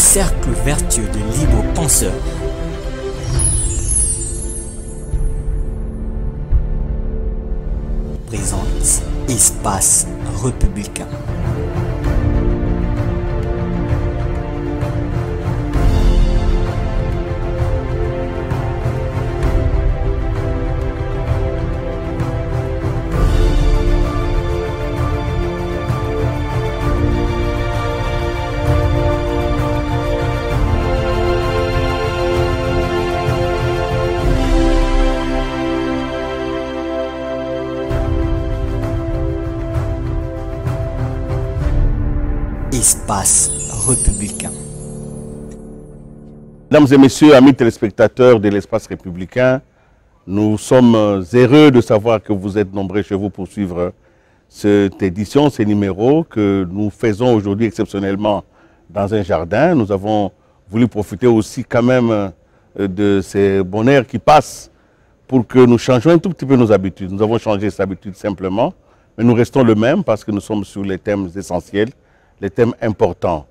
cercle vertueux de libres penseurs. Présente Espace Républicain. Espace républicain. Mesdames et messieurs, amis téléspectateurs de l'Espace républicain, nous sommes heureux de savoir que vous êtes nombreux chez vous pour suivre cette édition, ces numéros que nous faisons aujourd'hui exceptionnellement dans un jardin. Nous avons voulu profiter aussi quand même de ces bonheurs qui passent pour que nous changions un tout petit peu nos habitudes. Nous avons changé ces habitudes simplement, mais nous restons le même parce que nous sommes sur les thèmes essentiels, les thèmes importants.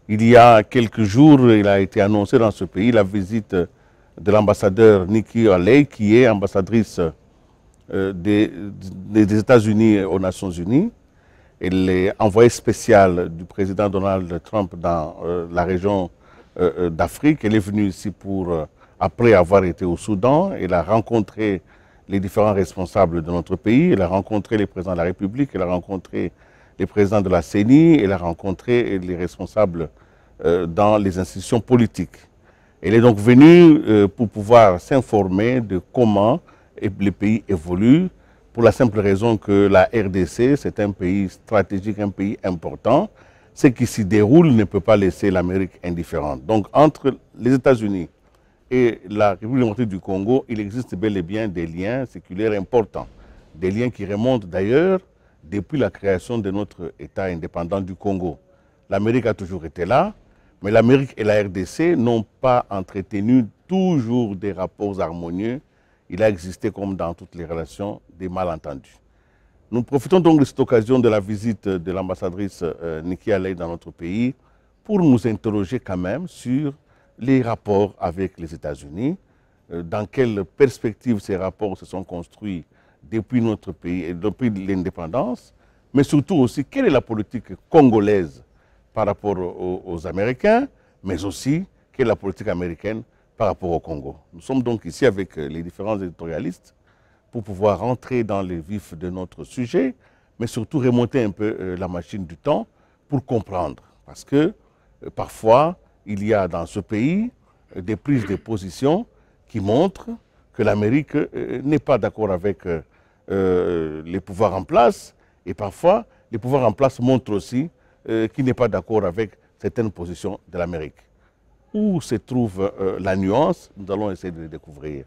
Il y a quelques jours, il a été annoncé dans ce pays la visite de l'ambassadeur Nikki Haley, qui est ambassadrice des États-Unis aux Nations Unies. Elle est envoyée spéciale du président Donald Trump dans la région d'Afrique. Elle est venue ici après avoir été au Soudan. Elle a rencontré les différents responsables de notre pays. Elle a rencontré les présidents de la République. Elle a rencontré les présidents de la CENI, elle a rencontré les responsables dans les institutions politiques. Elle est donc venue pour pouvoir s'informer de comment les pays évoluent, pour la simple raison que la RDC, c'est un pays stratégique, un pays important. Ce qui s'y déroule ne peut pas laisser l'Amérique indifférente. Donc entre les États-Unis et la République démocratique du Congo, il existe bel et bien des liens séculaires importants. Des liens qui remontent d'ailleurs depuis la création de notre État indépendant du Congo. L'Amérique a toujours été là, mais l'Amérique et la RDC n'ont pas entretenu toujours des rapports harmonieux. Il a existé, comme dans toutes les relations, des malentendus. Nous profitons donc de cette occasion de la visite de l'ambassadrice Nikki Haley dans notre pays pour nous interroger quand même sur les rapports avec les États-Unis, dans quelle perspective ces rapports se sont construits depuis notre pays et depuis l'indépendance, mais surtout aussi quelle est la politique congolaise par rapport aux Américains, mais aussi quelle est la politique américaine par rapport au Congo. Nous sommes donc ici avec les différents éditorialistes pour pouvoir rentrer dans le vif de notre sujet, mais surtout remonter un peu la machine du temps pour comprendre. Parce que parfois, il y a dans ce pays des prises de position qui montrent que l'Amérique n'est pas d'accord avec les pouvoirs en place, et parfois les pouvoirs en place montrent aussi qu'il n'est pas d'accord avec certaines positions de l'Amérique. Où se trouve la nuance? Nous allons essayer de le découvrir.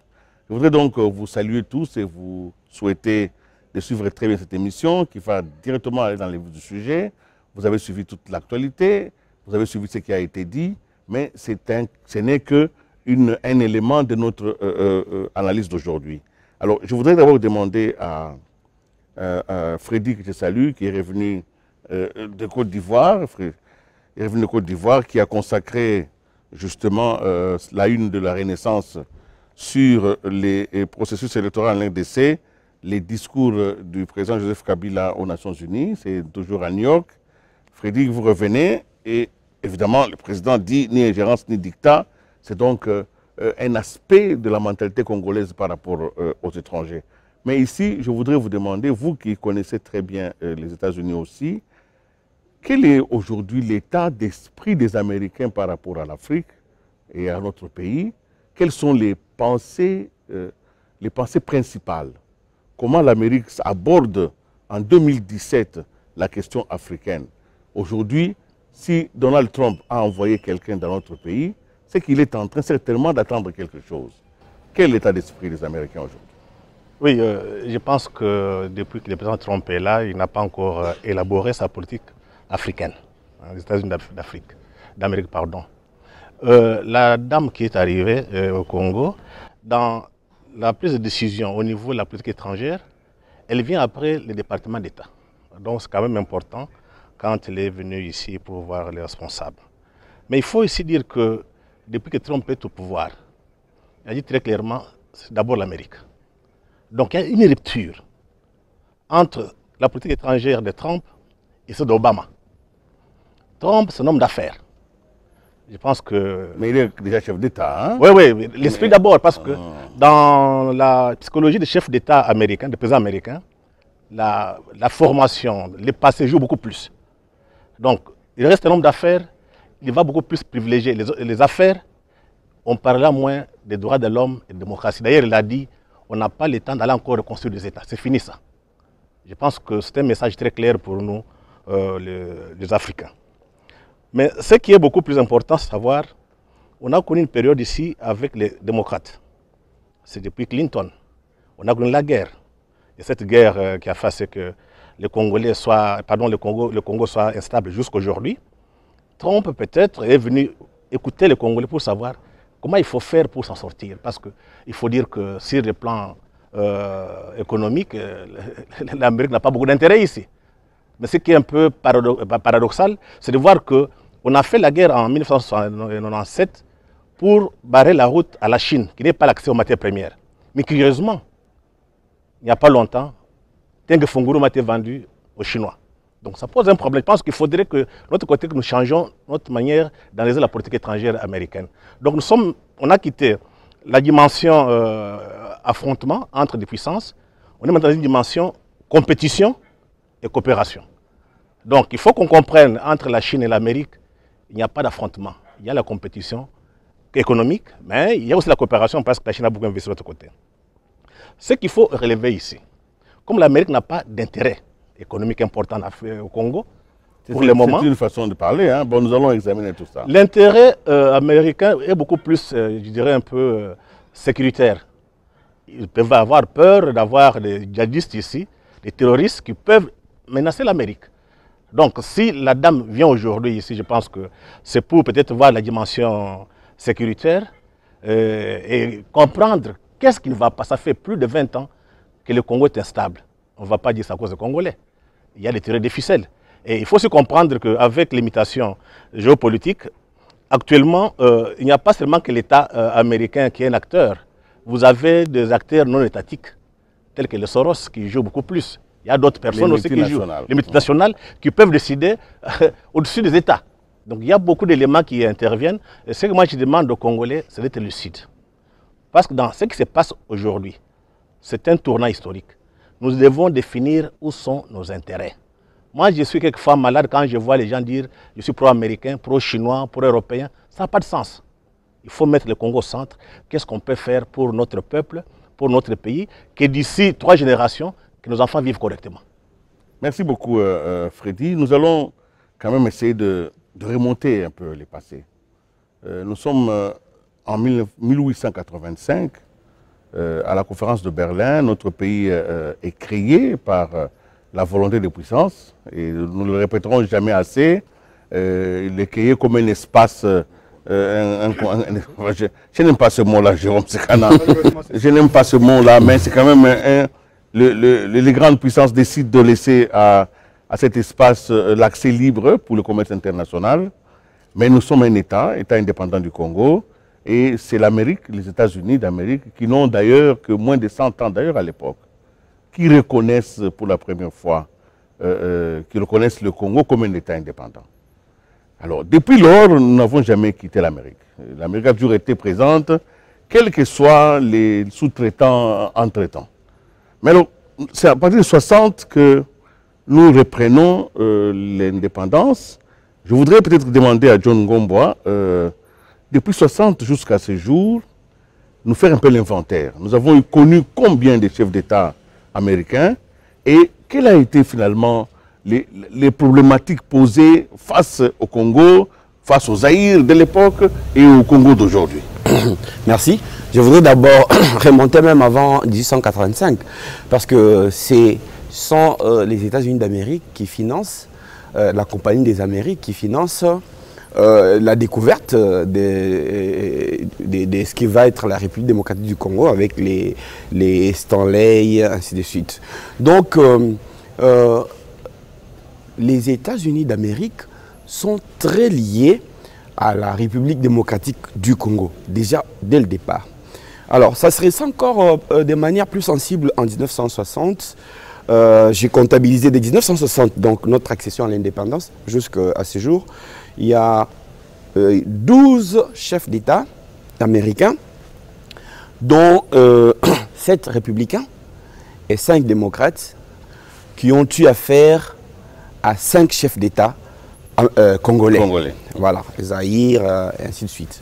Je voudrais donc vous saluer tous et vous souhaiter de suivre très bien cette émission qui va directement aller dans le vif du sujet. Vous avez suivi toute l'actualité, vous avez suivi ce qui a été dit, mais ce n'est qu'un élément de notre analyse d'aujourd'hui. Alors, je voudrais d'abord demander à Freddy, que je salue, qui est revenu de Côte d'Ivoire, qui a consacré justement la une de la Renaissance sur les processus électoraux en RDC, les discours du président Joseph Kabila aux Nations Unies, c'est toujours à New York. Freddy, vous revenez et évidemment, le président dit ni ingérence ni dictat, c'est donc un aspect de la mentalité congolaise par rapport aux étrangers. Mais ici, je voudrais vous demander, vous qui connaissez très bien les États-Unis aussi, quel est aujourd'hui l'état d'esprit des Américains par rapport à l'Afrique et à notre pays? Quelles sont les pensées principales? Comment l'Amérique aborde en 2017 la question africaine? Aujourd'hui, si Donald Trump a envoyé quelqu'un dans notre pays, c'est qu'il est en train certainement d'attendre quelque chose. Quel est l'état d'esprit des Américains aujourd'hui? Oui, je pense que depuis que le président Trump est là, il n'a pas encore élaboré sa politique africaine, les États-Unis d'Amérique, pardon. La dame qui est arrivée au Congo, dans la prise de décision au niveau de la politique étrangère, elle vient après le département d'État. Donc c'est quand même important quand elle est venue ici pour voir les responsables. Mais il faut aussi dire que depuis que Trump est au pouvoir, il a dit très clairement, c'est d'abord l'Amérique. Donc il y a une rupture entre la politique étrangère de Trump et celle d'Obama. Trump, c'est un homme d'affaires. Je pense que... Mais il est déjà chef d'État, hein? Oui, oui, l'esprit d'abord, parce que dans la psychologie des chefs d'État américains, des présidents américains, la formation, les passés jouent beaucoup plus. Donc, il reste un homme d'affaires, il va beaucoup plus privilégier les affaires. On parlera moins des droits de l'homme et de la démocratie. D'ailleurs, il a dit, on n'a pas le temps d'aller encore reconstruire des États. C'est fini ça. Je pense que c'est un message très clair pour nous, les Africains. Mais ce qui est beaucoup plus important, c'est savoir, on a connu une période ici avec les démocrates. C'est depuis Clinton. On a connu la guerre. Et cette guerre qui a fait que le Congo soit instable jusqu'à aujourd'hui. Trump peut-être est venu écouter les Congolais pour savoir comment il faut faire pour s'en sortir. Parce qu'il faut dire que sur le plan économique, l'Amérique n'a pas beaucoup d'intérêt ici. Mais ce qui est un peu paradoxal, c'est de voir qu'on a fait la guerre en 1997 pour barrer la route à la Chine, qui n'est pas l'accès aux matières premières. Mais curieusement, il n'y a pas longtemps, Tengue Funguru m'a été vendu aux Chinois. Donc ça pose un problème. Je pense qu'il faudrait que, de notre côté, que nous changeons notre manière d'analyser la politique étrangère américaine. Donc on a quitté la dimension affrontement entre des puissances. On est maintenant dans une dimension compétition et coopération. Donc il faut qu'on comprenne entre la Chine et l'Amérique, il n'y a pas d'affrontement. Il y a la compétition économique, mais il y a aussi la coopération parce que la Chine a beaucoup investi de l'autre côté. Ce qu'il faut relever ici, comme l'Amérique n'a pas d'intérêt économique important au Congo, pour le moment... C'est une façon de parler, hein? Bon, nous allons examiner tout ça. L'intérêt américain est beaucoup plus, je dirais, un peu sécuritaire. Ils peuvent avoir peur d'avoir des djihadistes ici, des terroristes qui peuvent menacer l'Amérique. Donc, si la dame vient aujourd'hui ici, je pense que c'est pour peut-être voir la dimension sécuritaire et comprendre qu'est-ce qui ne va pas. Ça fait plus de 20 ans que le Congo est instable. On ne va pas dire ça à cause des Congolais. Il y a des tirés des ficelles. Et il faut aussi comprendre qu'avec l'imitation géopolitique, actuellement, il n'y a pas seulement que l'État américain qui est un acteur. Vous avez des acteurs non étatiques, tels que les Soros, qui jouent beaucoup plus. Il y a d'autres personnes aussi qui jouent. Les multinationales qui peuvent décider au-dessus des États. Donc il y a beaucoup d'éléments qui interviennent. Et ce que moi je demande aux Congolais, c'est d'être lucide. Parce que dans ce qui se passe aujourd'hui, c'est un tournant historique. Nous devons définir où sont nos intérêts. Moi, je suis quelquefois malade quand je vois les gens dire je suis pro-américain, pro-chinois, pro-européen. Ça n'a pas de sens. Il faut mettre le Congo au centre. Qu'est-ce qu'on peut faire pour notre peuple, pour notre pays, que d'ici 3 générations, que nos enfants vivent correctement. Merci beaucoup, Freddy. Nous allons quand même essayer de remonter un peu les passés. Nous sommes en 1885, à la conférence de Berlin. Notre pays est créé par la volonté des puissances, et nous ne le répéterons jamais assez. Il est créé comme un espace... je n'aime pas ce mot-là, Jérôme Sekana. Je n'aime pas ce mot-là, mais c'est quand même les grandes puissances décident de laisser à cet espace l'accès libre pour le commerce international. Mais nous sommes un État indépendant du Congo, et c'est l'Amérique, les États-Unis d'Amérique, qui n'ont d'ailleurs que moins de 100 ans d'ailleurs à l'époque, qui reconnaissent pour la première fois, qui reconnaissent le Congo comme un État indépendant. Alors, depuis lors, nous n'avons jamais quitté l'Amérique. L'Amérique a toujours été présente, quels que soient les sous-traitants entre-temps. Mais alors, c'est à partir de 60 que nous reprenons l'indépendance. Je voudrais peut-être demander à John Ngomboa, depuis 60 jusqu'à ce jour, nous faire un peu l'inventaire. Nous avons connu combien de chefs d'État américains et quelles ont été finalement les problématiques posées face au Congo, face aux Zaïre de l'époque et au Congo d'aujourd'hui. Merci. Je voudrais d'abord remonter même avant 1885, parce que ce sont les États-Unis d'Amérique qui financent, la Compagnie des Amériques qui finance la découverte de ce qui va être la République démocratique du Congo avec les Stanley, ainsi de suite. Donc, les États-Unis d'Amérique sont très liés à la République démocratique du Congo, déjà dès le départ. Alors, ça serait encore de manière plus sensible en 1960. J'ai comptabilisé dès 1960, donc notre accession à l'indépendance, jusqu'à ce jour. Il y a 12 chefs d'État américains, dont 7 républicains et 5 démocrates, qui ont eu affaire à 5 chefs d'État congolais. Voilà, Zaïre, et ainsi de suite.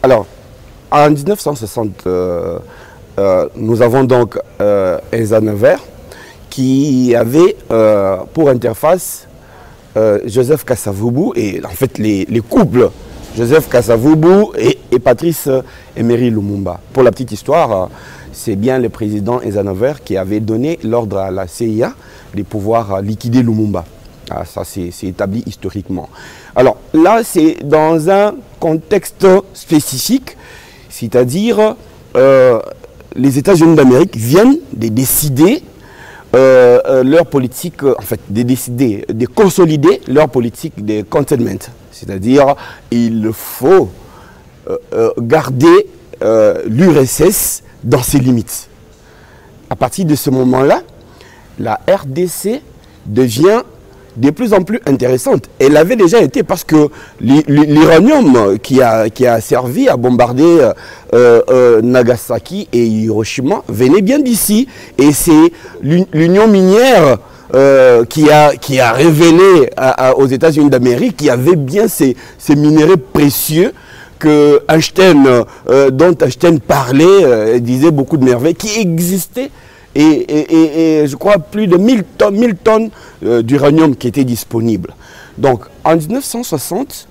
Alors, en 1960, nous avons donc Eisenhower qui avait pour interface Joseph Kasavubu et en fait les couples Joseph Kasavubu et Patrice Emery Lumumba. Pour la petite histoire, c'est bien le président Eisenhower qui avait donné l'ordre à la CIA de pouvoir liquider Lumumba. Ah, ça, c'est établi historiquement. Alors là, c'est dans un contexte spécifique, c'est-à-dire les États-Unis d'Amérique viennent de décider leur politique, en fait, de consolider leur politique de containment. C'est-à-dire il faut garder l'URSS dans ses limites. À partir de ce moment-là, la RDC devient de plus en plus intéressante. Elle avait déjà été parce que l'uranium qui a servi à bombarder Nagasaki et Hiroshima venait bien d'ici. Et c'est l'union minière qui a révélé aux États-Unis d'Amérique qu'il y avait bien ces minéraux précieux que dont Einstein parlait, disait beaucoup de merveilles, qui existaient. Et je crois plus de 1000 tonnes d'uranium qui étaient disponibles. Donc en 1960,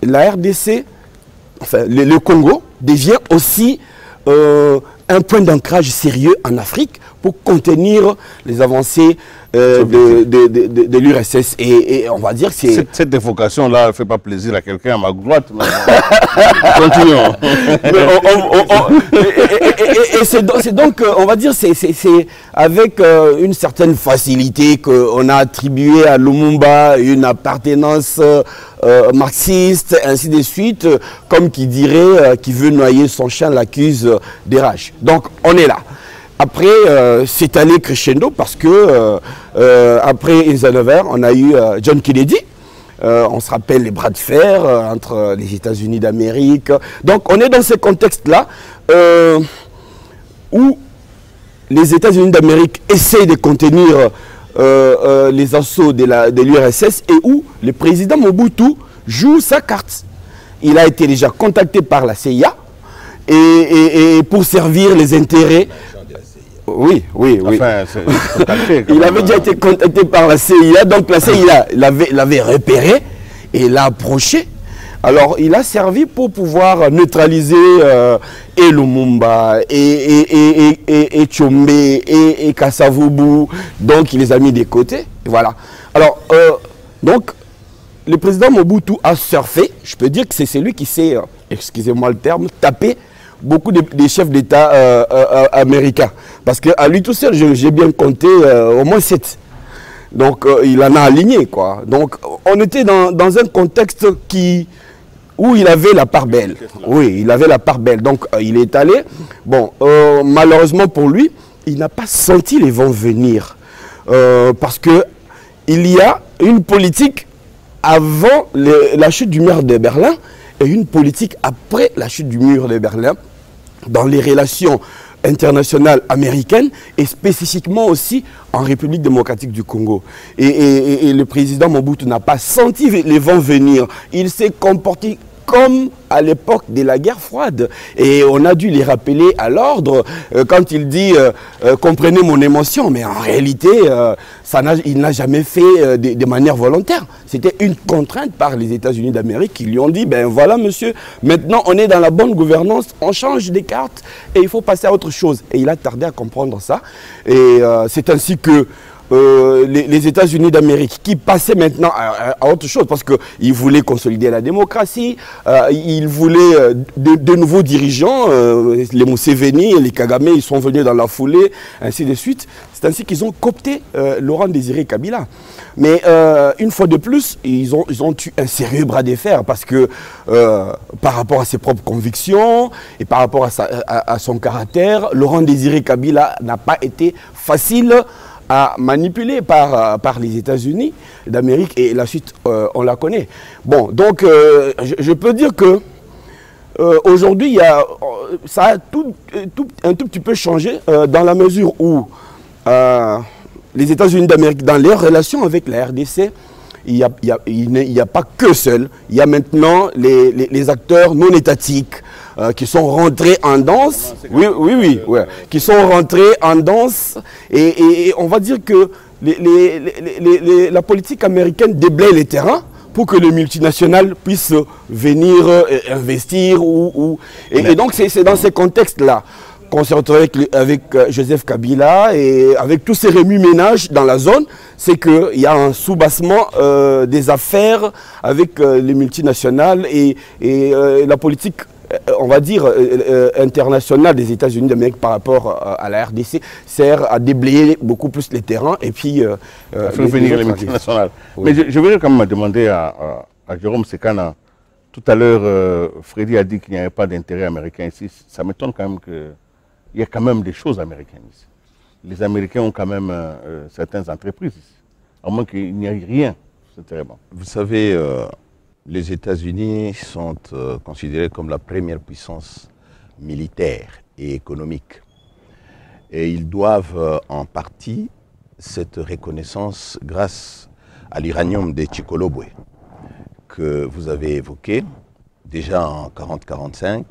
la RDC, enfin le Congo, devient aussi un point d'ancrage sérieux en Afrique pour contenir les avancées de l'URSS. Et on va dire que c'est... Cette évocation-là ne fait pas plaisir à quelqu'un à ma droite. Continuons. Et c'est donc, on va dire, c'est avec une certaine facilité qu'on a attribué à Lumumba une appartenance marxiste, ainsi de suite, comme qui dirait, qui veut noyer son chien l'accuse des rages. Donc, on est là. Après, c'est allé crescendo parce que après Eisenhower, on a eu John Kennedy. On se rappelle les bras de fer entre les États-Unis d'Amérique. Donc, on est dans ce contexte-là où les États-Unis d'Amérique essayent de contenir les assauts de l'URSS et où le président Mobutu joue sa carte. Il a été déjà contacté par la CIA et pour servir les intérêts... Oui. Enfin, il avait déjà été contacté par la CIA, donc la CIA l'avait repéré et l'a approché. Alors, il a servi pour pouvoir neutraliser et Lumumba, et Tshombe, et Kasavubu. Donc, il les a mis de côté. Voilà. Alors, donc, le président Mobutu a surfé. Je peux dire que c'est celui qui s'est, excusez-moi le terme, tapé beaucoup des chefs d'État américains. Parce qu'à lui tout seul, j'ai bien compté au moins 7. Donc, il en a aligné, quoi. Donc, on était dans un contexte où il avait la part belle. Oui, il avait la part belle. Donc, il est allé. Bon, malheureusement pour lui, il n'a pas senti les vents venir. Parce qu'il y a une politique avant la chute du mur de Berlin et une politique après la chute du mur de Berlin dans les relations internationales américaines et spécifiquement aussi en République démocratique du Congo. Et le président Mobutu n'a pas senti les vents venir. Il s'est comporté comme à l'époque de la guerre froide. Et on a dû les rappeler à l'ordre quand il dit comprenez mon émotion. Mais en réalité, il n'a jamais fait de manière volontaire. C'était une contrainte par les États-Unis d'Amérique qui lui ont dit, ben voilà monsieur, maintenant on est dans la bonne gouvernance, on change des cartes et il faut passer à autre chose. Et il a tardé à comprendre ça. Et c'est ainsi que les États-Unis d'Amérique qui passaient maintenant à autre chose parce qu'ils voulaient consolider la démocratie, ils voulaient de nouveaux dirigeants, les Museveni et les Kagame, ils sont venus dans la foulée, ainsi de suite. C'est ainsi qu'ils ont coopté Laurent Désiré Kabila. Mais une fois de plus, ils ont eu un sérieux bras de fer parce que par rapport à ses propres convictions et par rapport à son caractère, Laurent Désiré Kabila n'a pas été facile à manipuler par les États-Unis d'Amérique et la suite, on la connaît. Bon, donc je peux dire que aujourd'hui, ça a un tout petit peu changé dans la mesure où les États-Unis d'Amérique, dans leurs relations avec la RDC, il n'y a pas que seul. Il y a maintenant les acteurs non étatiques qui sont rentrés en danse. Oui, qui sont rentrés en danse. Et on va dire que la politique américaine déblaye les terrains pour que les multinationales puissent venir investir. Et donc c'est dans ces contextes-là qu'on s'est retrouvé avec Joseph Kabila et avec tous ces remue-ménages dans la zone, c'est qu'il y a un soubassement des affaires avec les multinationales et la politique, on va dire, internationale des États-Unis d'Amérique par rapport à la RDC sert à déblayer beaucoup plus les terrains et puis... faire venir les multinationales. Oui. Mais je voudrais quand même demander à Jérôme Sekana, tout à l'heure, Freddy a dit qu'il n'y avait pas d'intérêt américain ici. Ça m'étonne quand même que... Il y a quand même des choses américaines ici. Les Américains ont quand même certaines entreprises ici. À moins qu'il n'y ait rien, c'est très bon. Vous savez, les États-Unis sont considérés comme la première puissance militaire et économique. Et ils doivent en partie cette reconnaissance grâce à l'uranium de Chicxulub que vous avez évoqué déjà en 40-45,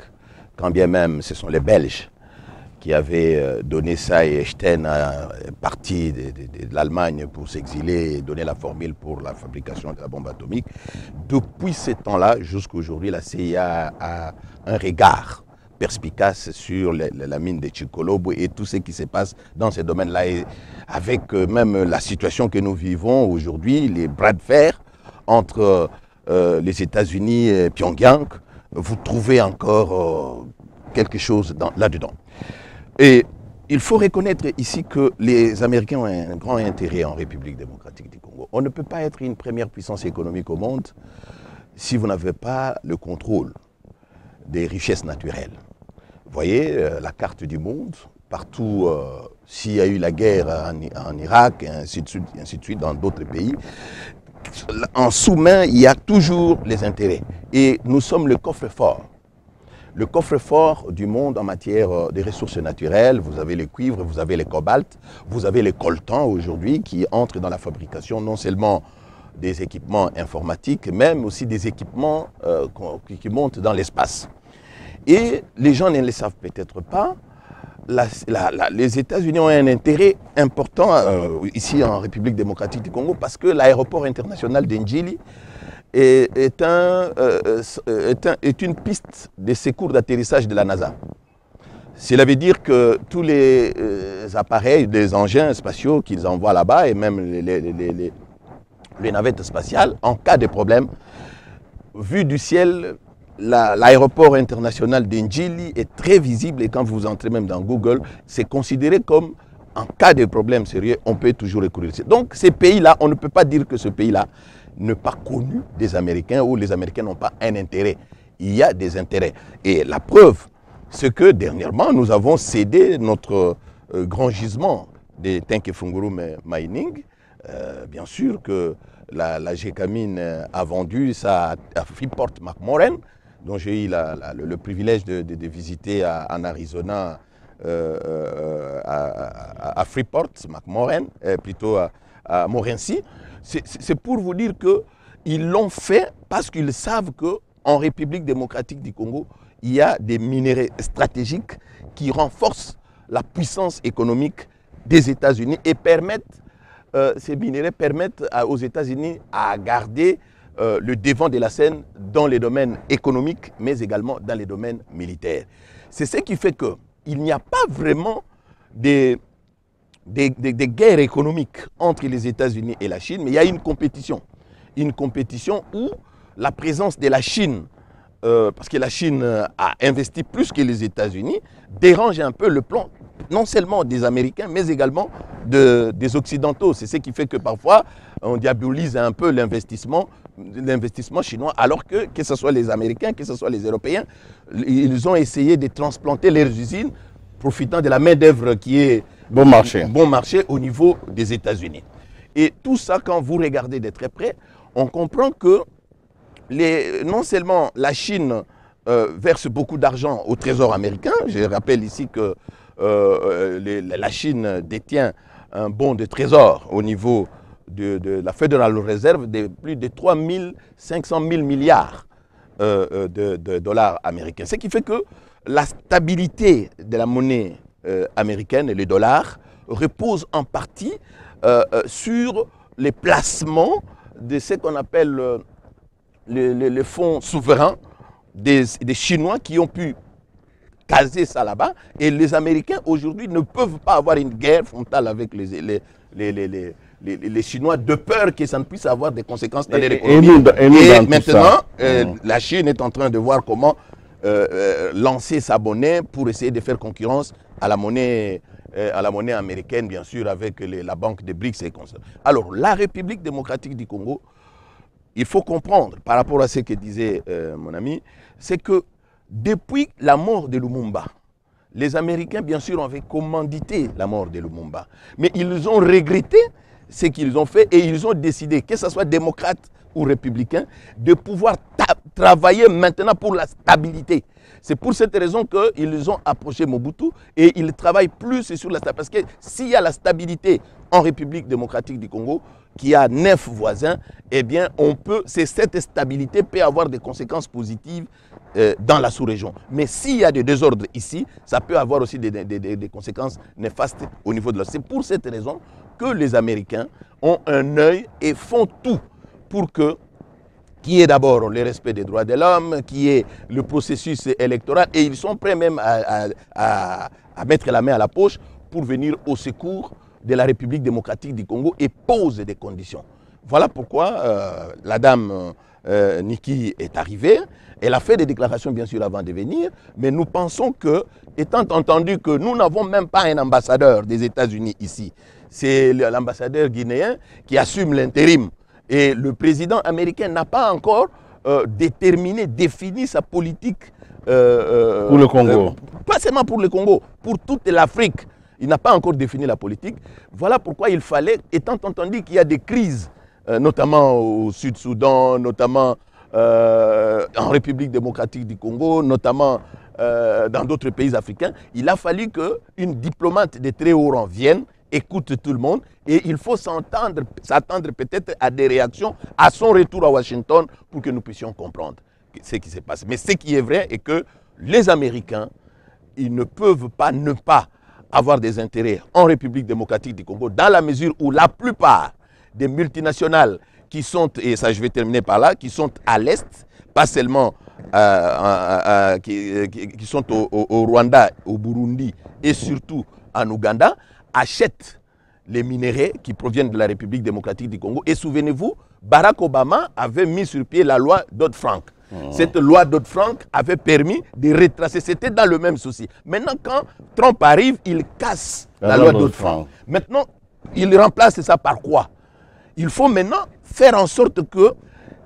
quand bien même ce sont les Belges qui avait donné ça et Einstein a parti de l'Allemagne pour s'exiler et donner la formule pour la fabrication de la bombe atomique. Depuis ce temps-là jusqu'à aujourd'hui, la CIA a un regard perspicace sur la mine de Chicxulub et tout ce qui se passe dans ces domaines-là. Avec même la situation que nous vivons aujourd'hui, les bras de fer entre les États-Unis et Pyongyang, vous trouvez encore quelque chose là-dedans. Et il faut reconnaître ici que les Américains ont un grand intérêt en République démocratique du Congo. On ne peut pas être une première puissance économique au monde si vous n'avez pas le contrôle des richesses naturelles. Vous voyez la carte du monde, partout, s'il y a eu la guerre en Irak, et ainsi de suite dans d'autres pays, en sous-main, il y a toujours les intérêts. Et nous sommes le coffre-fort. Le coffre-fort du monde en matière de ressources naturelles, vous avez les cuivres, vous avez les cobaltes, vous avez les coltans aujourd'hui qui entrent dans la fabrication non seulement des équipements informatiques, mais aussi des équipements qui montent dans l'espace. Et les gens ne le savent peut-être pas, les États-Unis ont un intérêt important ici en République démocratique du Congo parce que l'aéroport international d'Ndjili est une piste de secours d'atterrissage de la NASA. Cela veut dire que tous les appareils, les engins spatiaux qu'ils envoient là-bas et même les navettes spatiales, en cas de problème, vu du ciel, l'aéroport international d'Ndjili est très visible et quand vous entrez même dans Google, c'est considéré comme, en cas de problème sérieux, on peut toujours recourir. Donc ces pays-là, on ne peut pas dire que ce pays-là n'est pas connu des Américains ou les Américains n'ont pas un intérêt. Il y a des intérêts. Et la preuve, c'est que dernièrement, nous avons cédé notre grand gisement de Tenke-Fungurume Mining. Bien sûr que la Gécamine a vendu ça à Freeport-McMoRan, dont j'ai eu le privilège de visiter en Arizona, à Freeport-McMoRan, plutôt à Morenci. C'est pour vous dire qu'ils l'ont fait parce qu'ils savent qu'en République démocratique du Congo, il y a des minéraux stratégiques qui renforcent la puissance économique des États-Unis et ces minéraux permettent aux États-Unis à garder le devant de la scène dans les domaines économiques, mais également dans les domaines militaires. C'est ce qui fait qu'il n'y a pas vraiment des des guerres économiques entre les États-Unis et la Chine, mais il y a une compétition. Une compétition où la présence de la Chine, parce que la Chine a investi plus que les États-Unis, dérange un peu le plan, non seulement des Américains, mais également des Occidentaux. C'est ce qui fait que parfois, on diabolise un peu l'investissement chinois, alors que ce soit les Américains, que ce soit les Européens, ils ont essayé de transplanter leurs usines, profitant de la main-d'œuvre qui est bon marché au niveau des États-Unis. Et tout ça, quand vous regardez de très près, on comprend que non seulement la Chine verse beaucoup d'argent au Trésor américain, je rappelle ici que la Chine détient un bon de trésor au niveau de la Federal Reserve de plus de 3 500 000 milliards de dollars américains. Ce qui fait que la stabilité de la monnaie américaine et le dollar repose en partie sur les placements de ce qu'on appelle les fonds souverains des Chinois qui ont pu caser ça là-bas. Et les Américains aujourd'hui ne peuvent pas avoir une guerre frontale avec les Chinois de peur que ça ne puisse avoir des conséquences dans leur économie. Et maintenant, la Chine est en train de voir comment lancer sa monnaie pour essayer de faire concurrence à la monnaie américaine, bien sûr, avec la banque des BRICS et comme ça. Alors, la République démocratique du Congo, il faut comprendre, par rapport à ce que disait mon ami, c'est que depuis la mort de Lumumba, les Américains, bien sûr, avaient commandité la mort de Lumumba. Mais ils ont regretté ce qu'ils ont fait et ils ont décidé, que ce soit démocrate ou républicain, de pouvoir travailler maintenant pour la stabilité. C'est pour cette raison qu'ils ont approché Mobutu et ils travaillent plus sur la stabilité. Parce que s'il y a la stabilité en République démocratique du Congo, qui a 9 voisins, eh bien, cette stabilité peut avoir des conséquences positives dans la sous-région. Mais s'il y a des désordres ici, ça peut avoir aussi des conséquences néfastes au niveau de l'Est. C'est pour cette raison que les Américains ont un œil et font tout pour qu'il y ait d'abord le respect des droits de l'homme, qu'il y ait le processus électoral, et ils sont prêts même à mettre la main à la poche pour venir au secours de la République démocratique du Congo et posent des conditions. Voilà pourquoi la dame Niki est arrivée. Elle a fait des déclarations, bien sûr, avant de venir, mais nous pensons que, étant entendu que nous n'avons même pas un ambassadeur des États-Unis ici, c'est l'ambassadeur guinéen qui assume l'intérim. Et le président américain n'a pas encore défini sa politique pour le Congo. Pas seulement pour le Congo, pour toute l'Afrique. Il n'a pas encore défini la politique. Voilà pourquoi il fallait, étant entendu qu'il y a des crises, notamment au Sud-Soudan, notamment en République démocratique du Congo, notamment dans d'autres pays africains, il a fallu qu'une diplomate de très haut rang vienne, écoute tout le monde, et il faut s'attendre peut-être à des réactions à son retour à Washington pour que nous puissions comprendre ce qui se passe. Mais ce qui est vrai est que les Américains, ils ne peuvent pas ne pas avoir des intérêts en République démocratique du Congo, dans la mesure où la plupart des multinationales qui sont, et ça je vais terminer par là, qui sont à l'Est, pas seulement qui sont au Rwanda, au Burundi et surtout en Ouganda, achètent les minéraux qui proviennent de la République démocratique du Congo. Et souvenez-vous, Barack Obama avait mis sur pied la loi Dodd-Frank. Cette loi Dodd-Frank avait permis de retracer, c'était dans le même souci. Maintenant, quand Trump arrive, il casse la loi Dodd-Frank. Maintenant, il remplace ça par quoi? Il faut maintenant faire en sorte que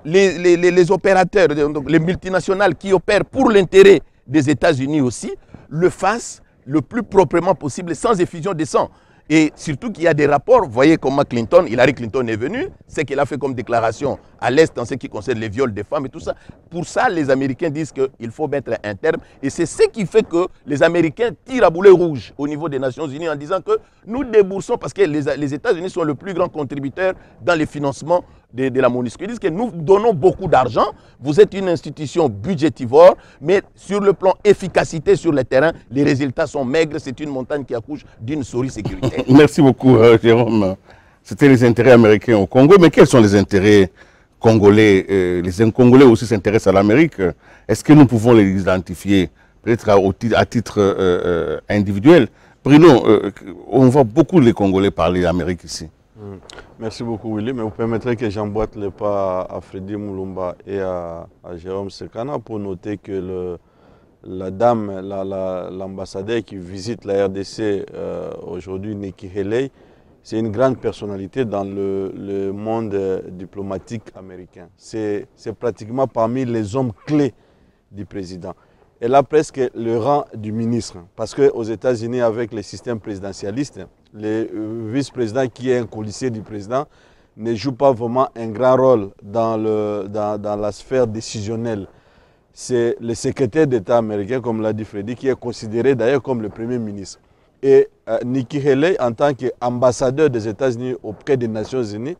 les opérateurs, donc les multinationales qui opèrent pour l'intérêt des États-Unis aussi, le fassent le plus proprement possible, sans effusion de sang. Et surtout qu'il y a des rapports, vous voyez comment Hillary Clinton est venue, ce qu'elle a fait comme déclaration à l'Est en ce qui concerne les viols des femmes et tout ça. Pour ça, les Américains disent qu'il faut mettre un terme. Et c'est ce qui fait que les Américains tirent à boulet rouge au niveau des Nations Unies en disant que nous déboursons, parce que les États-Unis sont le plus grand contributeur dans les financements de la MONUSCO. Ils disent que nous donnons beaucoup d'argent, vous êtes une institution budgétivore, mais sur le plan efficacité sur le terrain, les résultats sont maigres, c'est une montagne qui accouche d'une souris sécuritaire. Merci beaucoup, Jérôme. C'était les intérêts américains au Congo, mais quels sont les intérêts congolais? Les Congolais aussi s'intéressent à l'Amérique. Est-ce que nous pouvons les identifier, peut-être à titre individuel? Bruno, on voit beaucoup les Congolais parler d'Amérique ici. Merci beaucoup, Willy. Mais vous permettrez que j'emboîte le pas à Freddy Moulumba et à Jérôme Sekana pour noter que la dame, l'ambassadeur qui visite la RDC aujourd'hui, Nikki Haley, c'est une grande personnalité dans le monde diplomatique américain. C'est pratiquement parmi les hommes clés du président. Elle a presque le rang du ministre. Parce qu'aux États-Unis, avec le système présidentialiste, le vice-président qui est un colissier du président ne joue pas vraiment un grand rôle dans la sphère décisionnelle. C'est le secrétaire d'État américain, comme l'a dit Freddy, qui est considéré d'ailleurs comme le premier ministre. Et Nikki Haley, en tant qu'ambassadeur des États-Unis auprès des Nations Unies,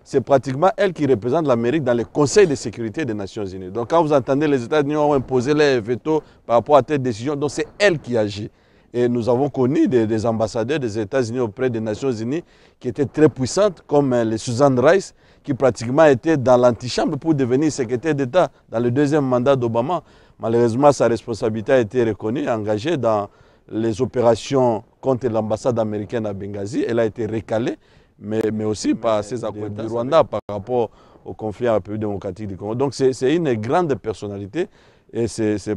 c'est pratiquement elle qui représente l'Amérique dans le Conseil de sécurité des Nations Unies. Donc quand vous entendez les États-Unis ont imposé les veto par rapport à telle décision, donc c'est elle qui agit. Et nous avons connu des ambassadeurs des États-Unis auprès des Nations Unies qui étaient très puissantes, comme les Susan Rice, qui pratiquement était dans l'antichambre pour devenir secrétaire d'État dans le deuxième mandat d'Obama. Malheureusement, sa responsabilité a été reconnue, engagée dans les opérations contre l'ambassade américaine à Benghazi. Elle a été recalée, mais aussi par ses accointances du Rwanda par rapport au conflit en République démocratique du Congo. Donc c'est une grande personnalité et c'est ce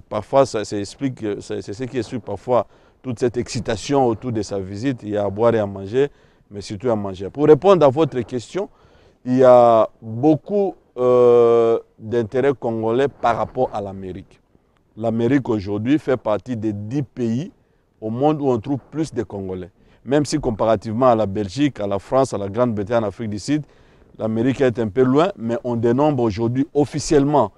qui explique parfois toute cette excitation autour de sa visite. Il y a à boire et à manger, mais surtout à manger. Pour répondre à votre question, il y a beaucoup d'intérêts congolais par rapport à l'Amérique. L'Amérique aujourd'hui fait partie des 10 pays au monde où on trouve plus de Congolais. Même si comparativement à la Belgique, à la France, à la Grande-Bretagne, en Afrique du Sud, l'Amérique est un peu loin, mais on dénombre aujourd'hui officiellement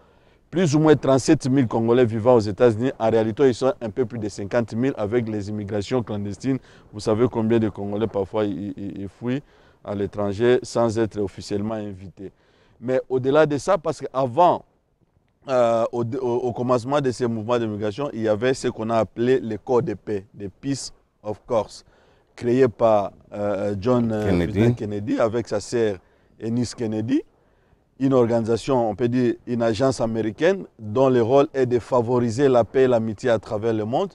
plus ou moins 37 000 Congolais vivant aux États-Unis. En réalité, ils sont un peu plus de 50 000 avec les immigrations clandestines. Vous savez combien de Congolais parfois ils fuient à l'étranger sans être officiellement invités. Mais au-delà de ça, parce qu'avant, au commencement de ces mouvements d'immigration, il y avait ce qu'on a appelé les corps de paix, les Peace of Corps, créés par John Kennedy avec sa sœur Eunice Kennedy, une organisation, on peut dire une agence américaine dont le rôle est de favoriser la paix et l'amitié à travers le monde.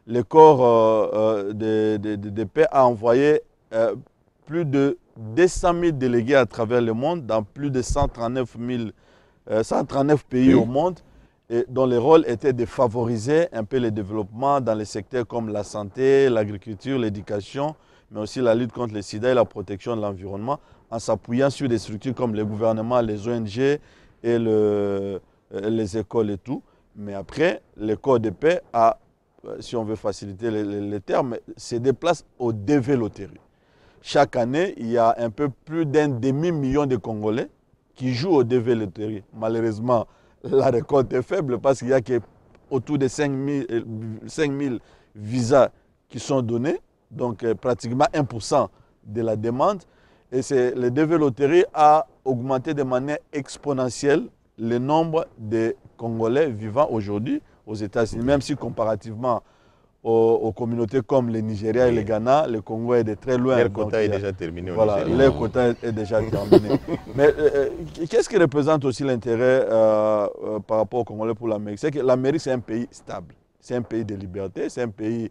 Le corps de paix a envoyé plus de 200 000 délégués à travers le monde dans plus de 139 pays au monde, et dont le rôle était de favoriser un peu le développement dans les secteurs comme la santé, l'agriculture, l'éducation, mais aussi la lutte contre le sida et la protection de l'environnement, en s'appuyant sur des structures comme le gouvernement, les ONG et les écoles et tout. Mais après, le corps de paix a, si on veut faciliter les termes, se déplace au DV Loterie. Chaque année, il y a un peu plus d'un demi-million de Congolais qui jouent au DV Loterie. Malheureusement, la récolte est faible parce qu'il y a autour de 5 000 visas qui sont donnés, donc pratiquement 1% de la demande. Et le DV Loterie a augmenté de manière exponentielle le nombre de Congolais vivant aujourd'hui aux États-Unis, même si comparativement aux communautés comme le Nigeria et le Ghana, le Congo est de très loin. Leur quota est déjà terminé. Voilà, leur quota est déjà terminé. Mais qu'est-ce qui représente aussi l'intérêt par rapport aux Congolais pour l'Amérique? C'est que l'Amérique, c'est un pays stable. C'est un pays de liberté, c'est un pays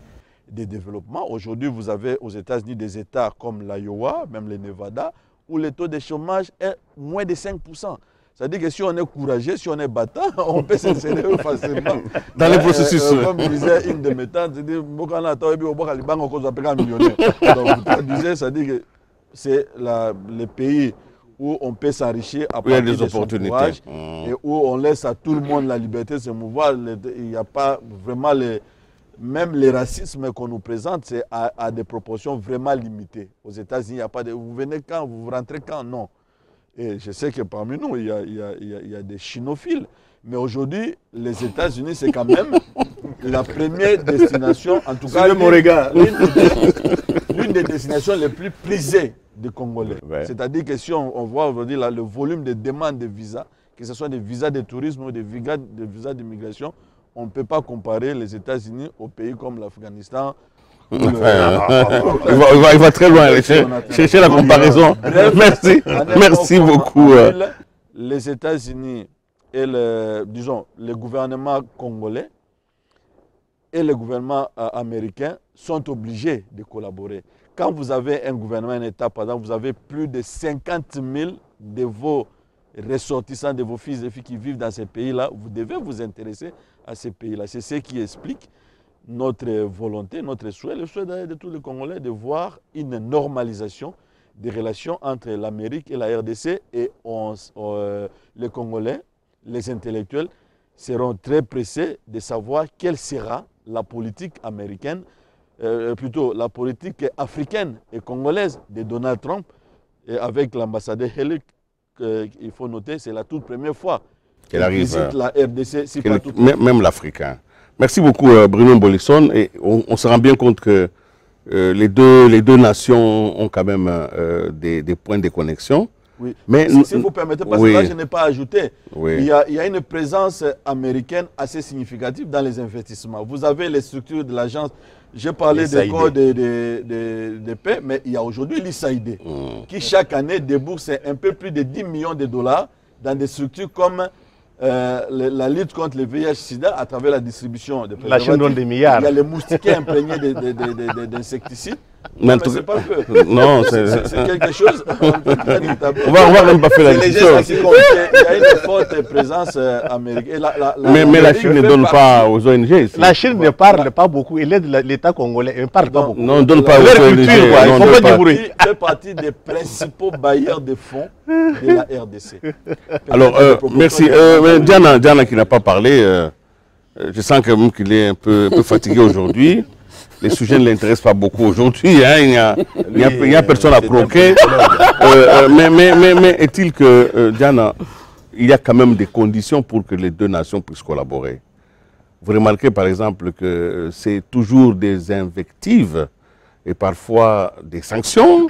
de développement. Aujourd'hui, vous avez aux États-Unis des États comme l'Iowa, même le Nevada, où le taux de chômage est moins de 5%. C'est-à-dire que si on est courageux, si on est battant, on peut s'insérer facilement. Dans les processus. Comme disait une de mes tantes, c'est-à-dire que c'est le pays où on peut s'enrichir à partir de son courage et où on laisse à tout le monde la liberté de se mouvoir. Il n'y a pas vraiment même le racisme qu'on nous présente, c'est à des proportions vraiment limitées. Aux États-Unis, il n'y a pas de vous venez quand, vous rentrez quand, non. Et je sais que parmi nous, il y a des chinophiles. Mais aujourd'hui, les États-Unis, c'est quand même la première destination, en tout cas, l'une des destinations les plus prisées des Congolais. Ouais. C'est-à-dire que si on voit aujourd'hui le volume de demandes de visas, que ce soit des visas de tourisme ou des visas d'immigration, on ne peut pas comparer les États-Unis aux pays comme l'Afghanistan. Il va très loin, chercher la comparaison. Merci, merci beaucoup. Les États-Unis et le gouvernement congolais et le gouvernement américain sont obligés de collaborer. Quand vous avez un gouvernement, un État, par exemple, vous avez plus de 50 000 de vos ressortissants, de vos fils et filles qui vivent dans ces pays-là, vous devez vous intéresser à ces pays-là. C'est ce qui explique notre volonté, notre souhait, le souhait de tous les Congolais de voir une normalisation des relations entre l'Amérique et la RDC. Et les Congolais, les intellectuels, seront très pressés de savoir quelle sera la politique américaine, plutôt la politique africaine et congolaise de Donald Trump, et avec l'ambassadeur Haley. Il faut noter, c'est la toute première fois qu'elle arrive visite la RDC, si pas toute même l'Africain. Merci beaucoup Bruno Mbolisson. Et on se rend bien compte que les deux nations ont quand même des points de connexion. Oui. Mais si vous permettez, parce que là je n'ai pas ajouté, il y a une présence américaine assez significative dans les investissements. Vous avez les structures de l'agence, j'ai parlé des corps de paix, mais il y a aujourd'hui l'ISAID qui chaque année débourse un peu plus de 10 millions de dollars dans des structures comme la lutte contre le VIH-Sida à travers la distribution de la Chine donne des milliards. Il y a les moustiquaires imprégnés d'insecticides. Mais c'est pas peu. Non, c'est quelque chose. On va même pas faire la discussion. Il y a une forte présence américaine. Mais la Chine ne donne pas aux ONG. Ici. La Chine ne parle pas beaucoup. Elle aide l'État congolais. Elle ne parle pas beaucoup. Non, ne donne pas aux ONG. Elle fait partie des principaux bailleurs de fonds de la RDC. Alors, merci. Diana qui n'a pas parlé, je sens quand même qu'il est un peu fatigué aujourd'hui. Les sujets ne l'intéressent pas beaucoup aujourd'hui. Hein. Il n'y a personne à croquer. Mais est-il que, Diana, il y a quand même des conditions pour que les deux nations puissent collaborer. Vous remarquez par exemple que c'est toujours des invectives et parfois des sanctions.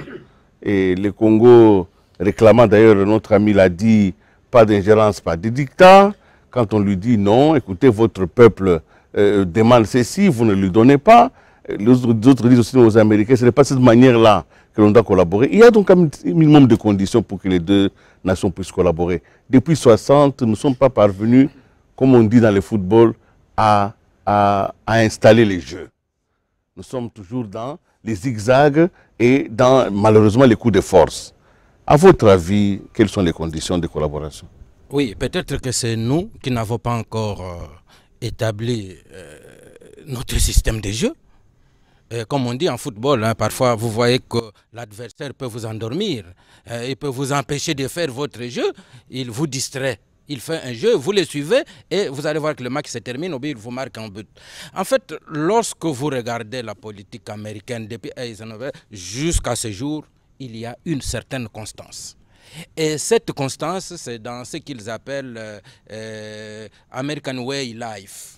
Et le Congo réclamant, d'ailleurs, notre ami l'a dit, pas d'ingérence, pas de dictat. Quand on lui dit non, écoutez, votre peuple demande ceci, vous ne lui donnez pas. Les autres disent aussi aux Américains, ce n'est pas de cette manière-là que l'on doit collaborer. Il y a donc un minimum de conditions pour que les deux nations puissent collaborer. Depuis 1960, nous ne sommes pas parvenus, comme on dit dans le football, à installer les jeux. Nous sommes toujours dans les zigzags et dans, malheureusement, les coups de force. À votre avis, quelles sont les conditions de collaboration? Oui, peut-être que c'est nous qui n'avons pas encore établi notre système de jeu. Comme on dit en football, hein, parfois vous voyez que l'adversaire peut vous endormir, il peut vous empêcher de faire votre jeu, il vous distrait. Il fait un jeu, vous le suivez et vous allez voir que le match se termine ou bien il vous marque un but. En fait, lorsque vous regardez la politique américaine depuis Eisenhower jusqu'à ce jour, il y a une certaine constance. Et cette constance, c'est dans ce qu'ils appellent American Way Life.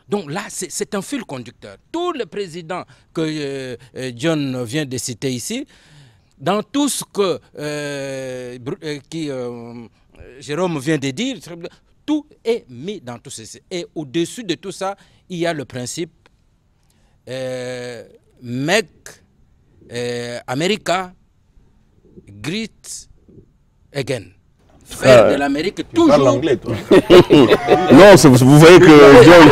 Donc là, c'est un fil conducteur. Tous les présidents que John vient de citer ici, dans tout ce que Jérôme vient de dire, tout est mis dans tout ceci. Et au-dessus de tout ça, il y a le principe Make America Great Again. Faire de l'Amérique toujours. L'anglais, toi. Non, vous voyez que John...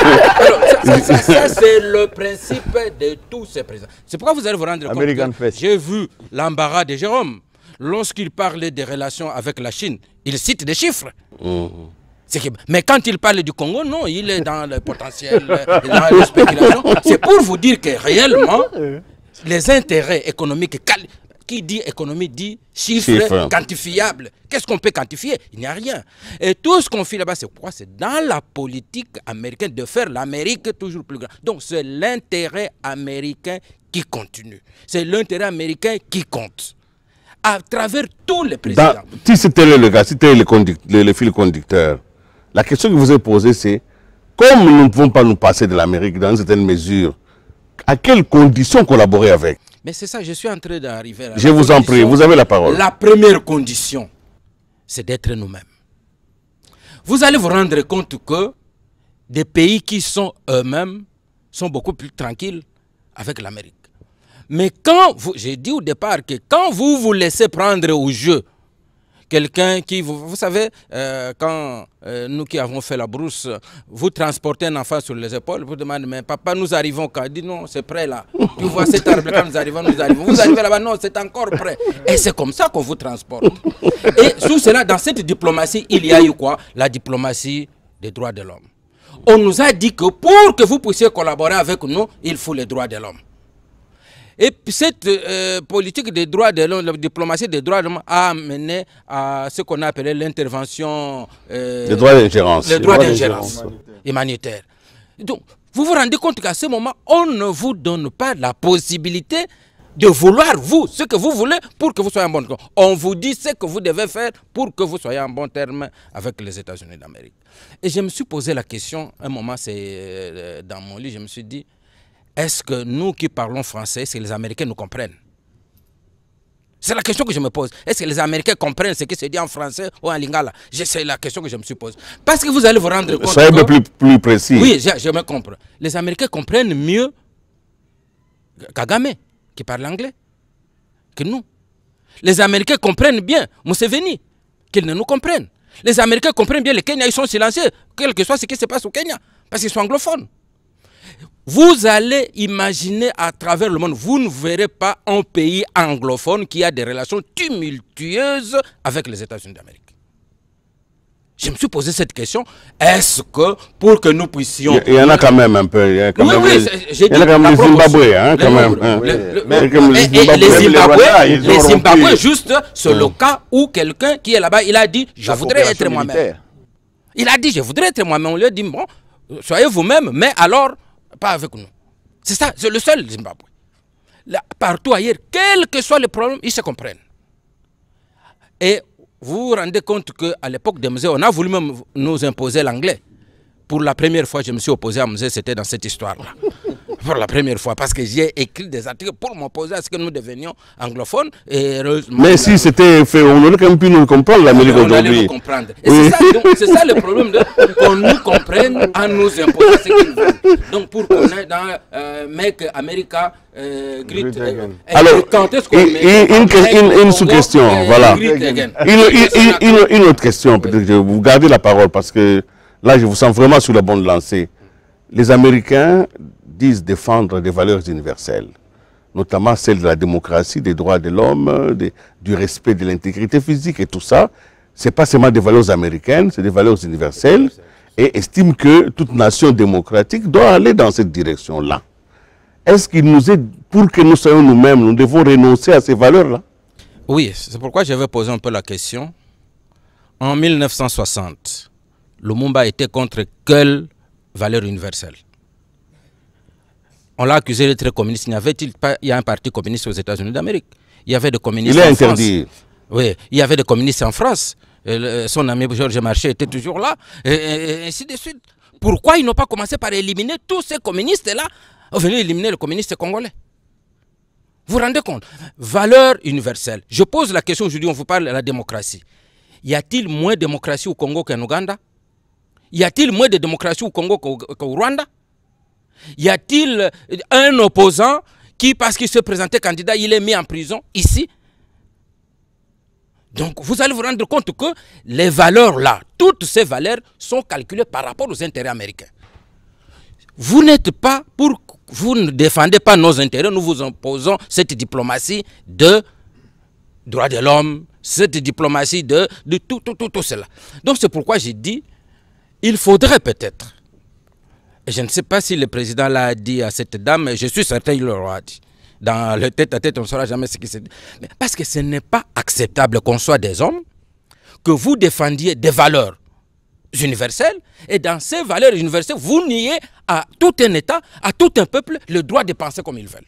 ça c'est le principe de tous ces présidents. C'est pourquoi vous allez vous rendre compte que j'ai vu l'embarras de Jérôme. Lorsqu'il parlait des relations avec la Chine, il cite des chiffres. Mais quand il parle du Congo, non, il est dans le potentiel, dans la spéculation. C'est pour vous dire que réellement, les intérêts économiques... Qui dit économie dit chiffres quantifiables. Qu'est-ce qu'on peut quantifier? Il n'y a rien. Et tout ce qu'on fait là-bas, c'est quoi? C'est dans la politique américaine de faire l'Amérique toujours plus grande. Donc c'est l'intérêt américain qui continue. C'est l'intérêt américain qui compte. À travers tous les présidents. Si c'était le gars, si c'était le fil conducteur, la question que vous avez posée, c'est comme nous ne pouvons pas nous passer de l'Amérique dans une certaine mesure, à quelles conditions collaborer avec? Mais c'est ça, je suis en train d'arriver à... Je vous en prie, vous avez la parole. La première condition, c'est d'être nous-mêmes. Vous allez vous rendre compte que des pays qui sont eux-mêmes sont beaucoup plus tranquilles avec l'Amérique. Mais quand vous... J'ai dit au départ que quand vous vous laissez prendre au jeu, Quelqu'un qui, vous savez, quand nous qui avons fait la brousse, vous transportez un enfant sur les épaules, vous demandez, mais papa, nous arrivons quand? Il dit non, c'est prêt là. Tu vois cet arbre, quand nous arrivons, nous arrivons. Vous arrivez là-bas, non, c'est encore prêt. Et c'est comme ça qu'on vous transporte. Et sous cela, dans cette diplomatie, il y a eu quoi? La diplomatie des droits de l'homme. On nous a dit que pour que vous puissiez collaborer avec nous, il faut les droits de l'homme. Et cette politique des droits de l'homme, la diplomatie des droits de l'homme a amené à ce qu'on a appelé l'intervention... les droits d'ingérence. Les droits d'ingérence humanitaire. Donc, vous vous rendez compte qu'à ce moment, on ne vous donne pas la possibilité de vouloir, vous, ce que vous voulez pour que vous soyez en bon terme. On vous dit ce que vous devez faire pour que vous soyez en bon terme avec les États-Unis d'Amérique. Et je me suis posé la question, un moment, c'est dans mon lit, je me suis dit, est-ce que nous qui parlons français, est-ce que les Américains nous comprennent? C'est la question que je me pose. Est-ce que les Américains comprennent ce qui se dit en français ou en lingala? C'est la question que je me suis posée. Parce que vous allez vous rendre compte. Soyez un peu plus précis. Oui, je me comprends. Les Américains comprennent mieux Kagame, qui parle anglais, que nous. Les Américains comprennent bien Museveni, qu'ils ne nous comprennent. Les Américains comprennent bien les Kenyans, ils sont silencieux, quel que soit ce qui se passe au Kenya, parce qu'ils sont anglophones. Vous allez imaginer à travers le monde, vous ne verrez pas un pays anglophone qui a des relations tumultueuses avec les États-Unis d'Amérique. Je me suis posé cette question, est-ce que pour que nous puissions... Il y en a quand même un peu. Il y a quand même les Zimbabwe, hein, quand même. Les Zimbabwe, juste, c'est le cas où quelqu'un qui est là-bas, il a dit, je voudrais être moi-même. Il a dit, je voudrais être moi-même. On lui a dit, bon, soyez vous-même, mais alors, pas avec nous. C'est ça, c'est le seul Zimbabwe. Là, partout ailleurs, quels que soient les problèmes, ils se comprennent. Et vous vous rendez compte qu'à l'époque de Mzee, on a voulu même nous imposer l'anglais. Pour la première fois, je me suis opposé à Mzee, c'était dans cette histoire-là. Pour la première fois, parce que j'ai écrit des articles pour m'opposer à ce que nous devenions anglophones. Et mais si c'était fait, on aurait quand même pu nous comprendre l'Amérique aujourd'hui. On allait nous comprendre. Et oui. C'est ça le problème, qu'on nous comprenne en nous imposant ce qu'ils veulent. Donc pour qu'on ait dans Make America Great Again. Alors, une sous-question, voilà. Une autre question, peut-être que vous gardez la parole, parce que là, je vous sens vraiment sur la bonne lancée. Les Américains disent défendre des valeurs universelles, notamment celles de la démocratie, des droits de l'homme, du respect de l'intégrité physique et tout ça. Ce n'est pas seulement des valeurs américaines, c'est des valeurs universelles, et estiment que toute nation démocratique doit aller dans cette direction-là. Est-ce qu'il nous est, pour que nous soyons nous-mêmes, nous devons renoncer à ces valeurs-là? Oui, c'est pourquoi je vais poser un peu la question. En 1960, Lumumba était contre quelle valeur universelle? On l'a accusé d'être communiste. Il y a un parti communiste aux États-Unis d'Amérique. Il y avait des communistes en France. Il est interdit. Oui, il y avait des communistes en France. Son ami Georges Marchais était toujours là. Et ainsi de suite. Pourquoi ils n'ont pas commencé par éliminer tous ces communistes-là? Ils ont venu éliminer les communistes congolais. Vous vous rendez compte? Valeur universelle. Je pose la question aujourd'hui, on vous parle de la démocratie. Y a-t-il moins de démocratie au Congo qu'en Ouganda? Y a-t-il moins de démocratie au Congo qu'au Rwanda? Y a-t-il un opposant qui, parce qu'il se présentait candidat, il est mis en prison ici? Donc, vous allez vous rendre compte que les valeurs là, toutes ces valeurs sont calculées par rapport aux intérêts américains. Vous n'êtes pas pour... Vous ne défendez pas nos intérêts, nous vous imposons cette diplomatie de droits de l'homme, cette diplomatie de tout cela. Donc, c'est pourquoi j'ai dit, il faudrait peut-être... Et je ne sais pas si le président l'a dit à cette dame, mais je suis certain qu'il l'aura dit. Dans le tête-à-tête, on ne saura jamais ce qui s'est dit. Mais parce que ce n'est pas acceptable qu'on soit des hommes, que vous défendiez des valeurs universelles, et dans ces valeurs universelles, vous niez à tout un État, à tout un peuple, le droit de penser comme ils veulent.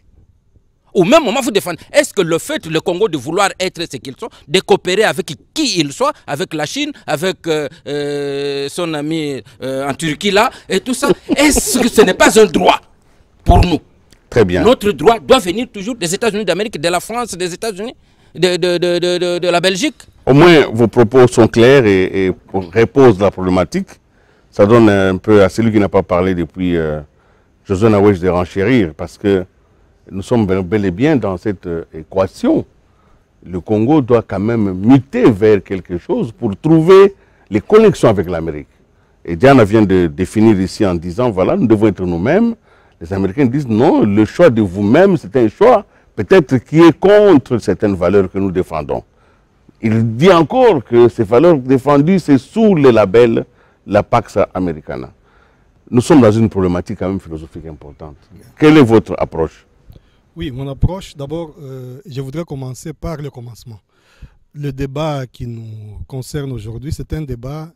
Au même moment, vous défendez. Est-ce que le fait, le Congo, de vouloir être ce qu'ils sont, de coopérer avec qui ils soient, avec la Chine, avec son ami en Turquie là, et tout ça, est-ce que ce n'est pas un droit pour nous? Très bien. Notre droit doit venir toujours des États-Unis d'Amérique, de la France, des États-Unis, de la Belgique. Au moins, vos propos sont clairs et reposent la problématique. Ça donne un peu à celui qui n'a pas parlé depuis Josué de renchérir, parce que nous sommes bel et bien dans cette équation Le Congo doit quand même muter vers quelque chose pour trouver les connexions avec l'Amérique. Et Diana vient de définir ici en disant, voilà, nous devons être nous-mêmes. Les Américains disent, non, le choix de vous-même, c'est un choix peut-être qui est contre certaines valeurs que nous défendons. Il dit encore que ces valeurs défendues, c'est sous le label la Pax Americana. Nous sommes dans une problématique quand même philosophique importante. Quelle est votre approche? Oui, mon approche, d'abord, je voudrais commencer par le commencement. Le débat qui nous concerne aujourd'hui, c'est un débat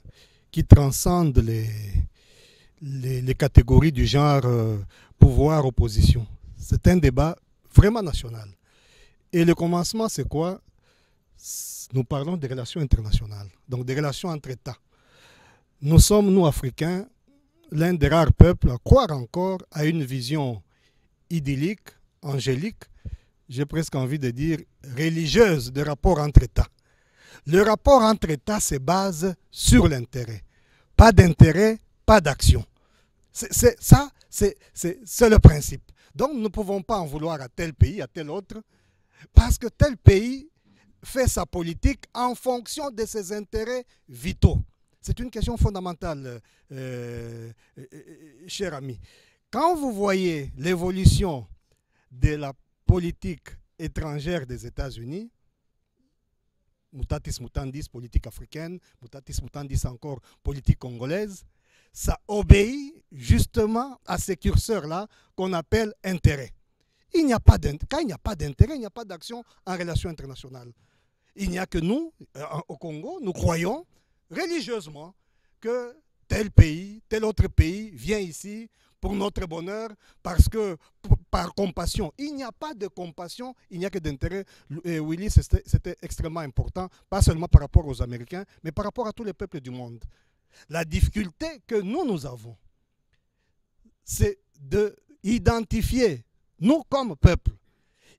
qui transcende les catégories du genre pouvoir-opposition. C'est un débat vraiment national. Et le commencement, c'est quoi? Nous parlons des relations internationales, donc des relations entre États. Nous sommes, nous, Africains, l'un des rares peuples à croire encore à une vision idyllique, angélique, j'ai presque envie de dire religieuse de rapport entre États. Le rapport entre États se base sur l'intérêt. Pas d'intérêt, pas d'action. C'est le principe. Donc nous ne pouvons pas en vouloir à tel pays, à tel autre, parce que tel pays fait sa politique en fonction de ses intérêts vitaux. C'est une question fondamentale, cher ami. Quand vous voyez l'évolution de la politique étrangère des États-Unis, mutatis mutandis, politique africaine, mutatis mutandis encore, politique congolaise, ça obéit justement à ces curseurs-là qu'on appelle intérêt. Quand il n'y a pas d'intérêt, il n'y a pas d'action en relation internationale. Il n'y a que nous, au Congo, nous croyons religieusement que tel pays, tel autre pays vient ici pour notre bonheur, parce que par compassion. Il n'y a pas de compassion, il n'y a que d'intérêt. Willy, c'était extrêmement important, pas seulement par rapport aux Américains, mais par rapport à tous les peuples du monde. La difficulté que nous avons, c'est d'identifier, nous comme peuple,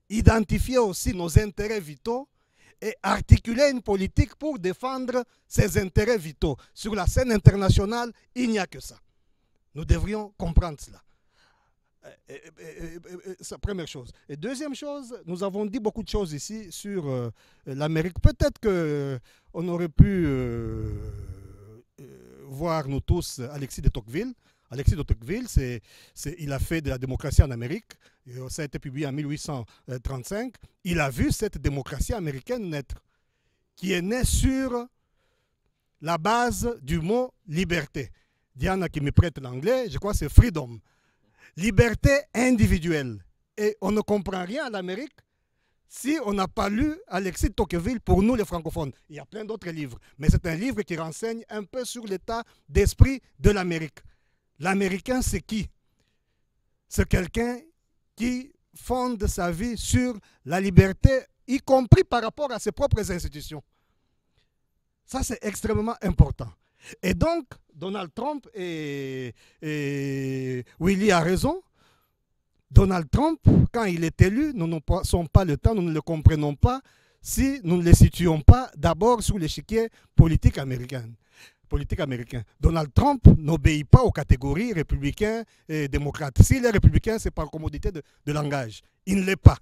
identifier aussi nos intérêts vitaux et articuler une politique pour défendre ces intérêts vitaux. Sur la scène internationale, il n'y a que ça. Nous devrions comprendre cela. C'est la première chose. Et deuxième chose, nous avons dit beaucoup de choses ici sur l'Amérique. Peut-être qu'on aurait pu voir, nous tous, Alexis de Tocqueville. Alexis de Tocqueville, il a fait de la démocratie en Amérique. Ça a été publié en 1835. Il a vu cette démocratie américaine naître, qui est née sur la base du mot liberté. Diana qui me prête l'anglais, je crois que c'est freedom. Liberté individuelle. Et on ne comprend rien à l'Amérique si on n'a pas lu Alexis de Tocqueville pour nous les francophones. Il y a plein d'autres livres, mais c'est un livre qui renseigne un peu sur l'état d'esprit de l'Amérique. L'Américain, c'est qui? C'est quelqu'un qui fonde sa vie sur la liberté, y compris par rapport à ses propres institutions. Ça, c'est extrêmement important. Et donc, Donald Trump et Willy a raison. Donald Trump, quand il est élu, nous ne passons pas le temps, nous ne le comprenons pas si nous ne le situons pas d'abord sur l'échiquier politique américain. Donald Trump n'obéit pas aux catégories républicains et démocrates. S'il est républicain, c'est par commodité de langage. Il ne l'est pas.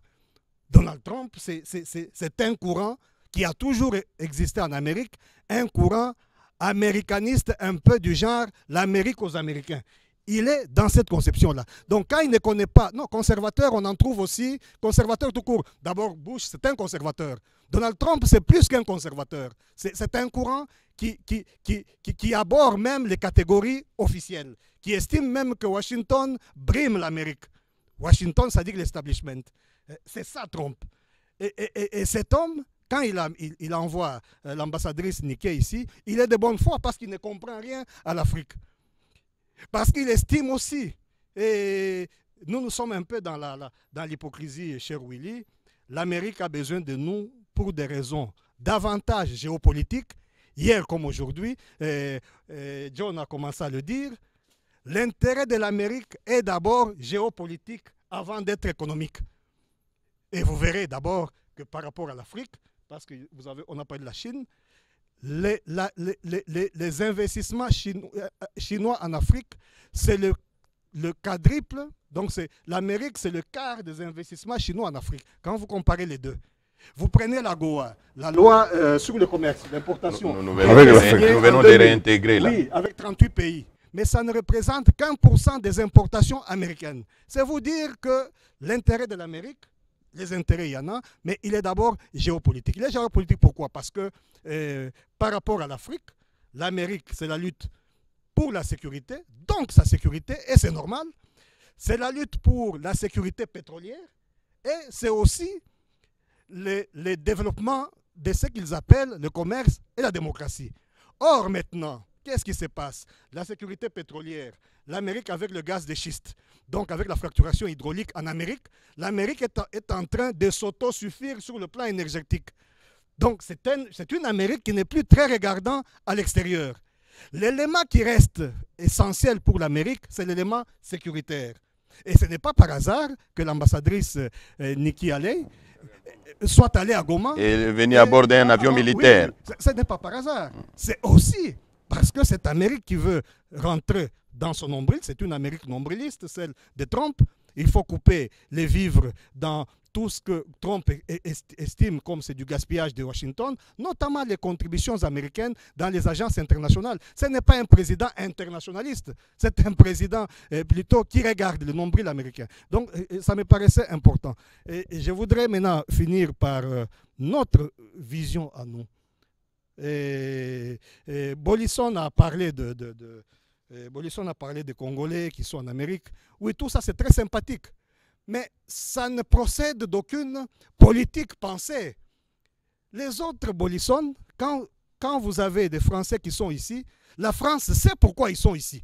Donald Trump, c'est un courant qui a toujours existé en Amérique, un courant américaniste un peu du genre l'Amérique aux Américains. Il est dans cette conception-là. Donc quand il ne connaît pas, non, conservateur, on en trouve aussi, conservateur tout court. D'abord, Bush, c'est un conservateur. Donald Trump, c'est plus qu'un conservateur. C'est un courant qui aborde même les catégories officielles, qui estime même que Washington brime l'Amérique. Washington, ça dit l'establishment. C'est ça, Trump. Et cet homme, quand il envoie l'ambassadrice Nikkei ici, il est de bonne foi parce qu'il ne comprend rien à l'Afrique. Parce qu'il estime aussi, et nous sommes un peu dans l'hypocrisie, cher Willy, l'Amérique a besoin de nous pour des raisons davantage géopolitiques. Hier comme aujourd'hui, John a commencé à le dire, l'intérêt de l'Amérique est d'abord géopolitique avant d'être économique. Et vous verrez d'abord que par rapport à l'Afrique, parce qu'on a parlé de la Chine, les investissements chinois en Afrique, c'est le quadruple. Donc l'Amérique, c'est le quart des investissements chinois en Afrique, quand vous comparez les deux. Vous prenez la GOA, la loi sur le commerce, l'importation. Nous venons de réintégrer là. Oui, avec 38 pays. Mais ça ne représente qu'1% des importations américaines. C'est vous dire que l'intérêt de l'Amérique, les intérêts, il y en a, mais il est d'abord géopolitique. Il est géopolitique pourquoi? Parce que par rapport à l'Afrique, l'Amérique, c'est la lutte pour la sécurité, donc sa sécurité, et c'est normal. C'est la lutte pour la sécurité pétrolière, et c'est aussi le développement de ce qu'ils appellent le commerce et la démocratie. Or maintenant, qu'est-ce qui se passe? La sécurité pétrolière, l'Amérique avec le gaz de schiste, donc avec la fracturation hydraulique en Amérique, l'Amérique est en train de s'autosuffire sur le plan énergétique. Donc c'est une Amérique qui n'est plus très regardante à l'extérieur. L'élément qui reste essentiel pour l'Amérique, c'est l'élément sécuritaire. Et ce n'est pas par hasard que l'ambassadrice Nikki Haley soit allée à Goma. Et est venue à bord d'un avion militaire. Oui, ce n'est pas par hasard. C'est aussi parce que cette Amérique qui veut rentrer dans son nombril, c'est une Amérique nombriliste, celle de Trump. Il faut couper les vivres dans tout ce que Trump estime comme c'est du gaspillage de Washington, notamment les contributions américaines dans les agences internationales. Ce n'est pas un président internationaliste, c'est un président plutôt qui regarde le nombril américain. Donc ça me paraissait important. Et je voudrais maintenant finir par notre vision à nous. Bolisson a parlé Bolisson a parlé des Congolais qui sont en Amérique. Oui, tout ça c'est très sympathique. Mais ça ne procède d'aucune politique pensée. Les autres Bolisson, quand vous avez des Français qui sont ici, la France sait pourquoi ils sont ici.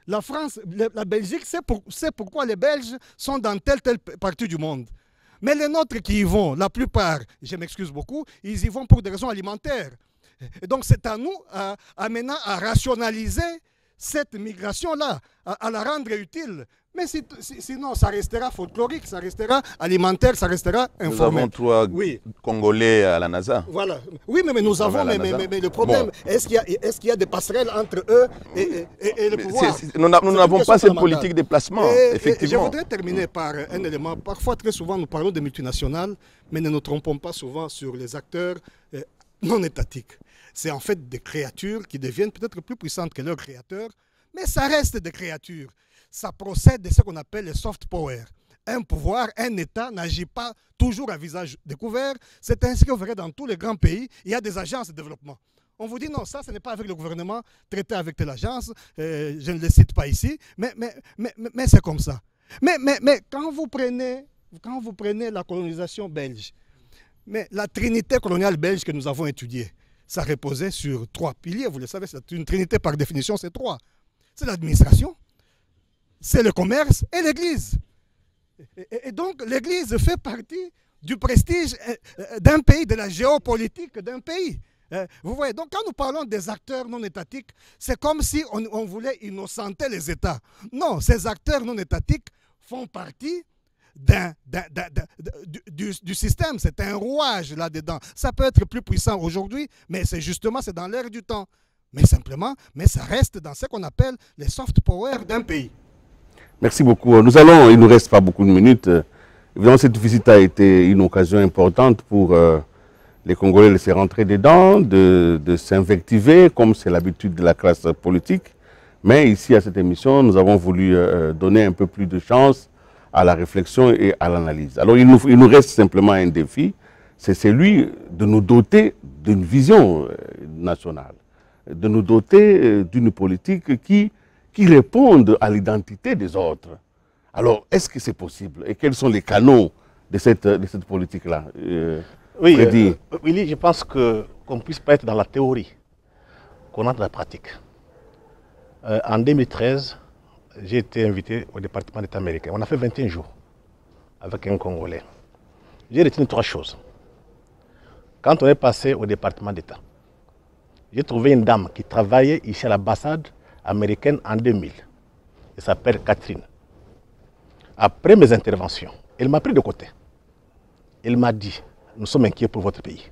La France, la Belgique sait pourquoi les Belges sont dans telle partie du monde. Mais les nôtres qui y vont, la plupart, je m'excuse beaucoup, ils y vont pour des raisons alimentaires. Et donc c'est à nous maintenant à rationaliser cette migration-là, à la rendre utile. Mais sinon, ça restera folklorique, ça restera alimentaire, ça restera informel. Nous avons 3 Congolais à la NASA. Voilà. Oui, mais nous avons, mais le problème, bon. Est-ce qu'il y a des passerelles entre eux et le pouvoir? Nous n'avons pas cette politique de placement, effectivement. Je voudrais terminer par un élément. Parfois, très souvent, nous parlons des multinationales, mais ne nous trompons pas souvent sur les acteurs non étatiques. C'est en fait des créatures qui deviennent peut-être plus puissantes que leurs créateurs, mais ça reste des créatures. Ça procède de ce qu'on appelle le soft power. Un pouvoir, un État n'agit pas toujours à visage découvert. C'est ainsi que vous verrez dans tous les grands pays, il y a des agences de développement. On vous dit non, ça, ce n'est pas avec le gouvernement, traité avec telle agence, je ne les cite pas ici, mais c'est comme ça. Mais quand vous prenez la colonisation belge, mais la trinité coloniale belge que nous avons étudiée, ça reposait sur 3 piliers, vous le savez, c'est une trinité par définition, c'est 3. C'est l'administration, c'est le commerce et l'Église. Et donc l'Église fait partie du prestige d'un pays, de la géopolitique d'un pays. Vous voyez, donc quand nous parlons des acteurs non étatiques, c'est comme si on voulait innocenter les États. Non, ces acteurs non étatiques font partie du système. C'est un rouage là-dedans. Ça peut être plus puissant aujourd'hui, mais c'est justement dans l'air du temps. Mais simplement, ça reste dans ce qu'on appelle les soft power d'un pays. Merci beaucoup. Il ne nous reste pas beaucoup de minutes. Évidemment, cette visite a été une occasion importante pour les Congolais de laisser rentrer dedans, de s'invectiver, comme c'est l'habitude de la classe politique. Mais ici, à cette émission, nous avons voulu donner un peu plus de chance à la réflexion et à l'analyse. Alors, il nous reste simplement un défi, c'est celui de nous doter d'une vision nationale, de nous doter d'une politique qui réponde à l'identité des autres. Alors, est-ce que c'est possible? Et quels sont les canaux de cette politique-là? Oui, Willy, je pense qu'on ne puisse pas être dans la théorie, qu'on entre dans la pratique. En 2013, j'ai été invité au département d'État américain. On a fait 21 jours avec un Congolais. J'ai retenu 3 choses. Quand on est passé au département d'État, j'ai trouvé une dame qui travaillait ici à l'ambassade américaine en 2000. Elle s'appelle Catherine. Après mes interventions, elle m'a pris de côté. Elle m'a dit, nous sommes inquiets pour votre pays.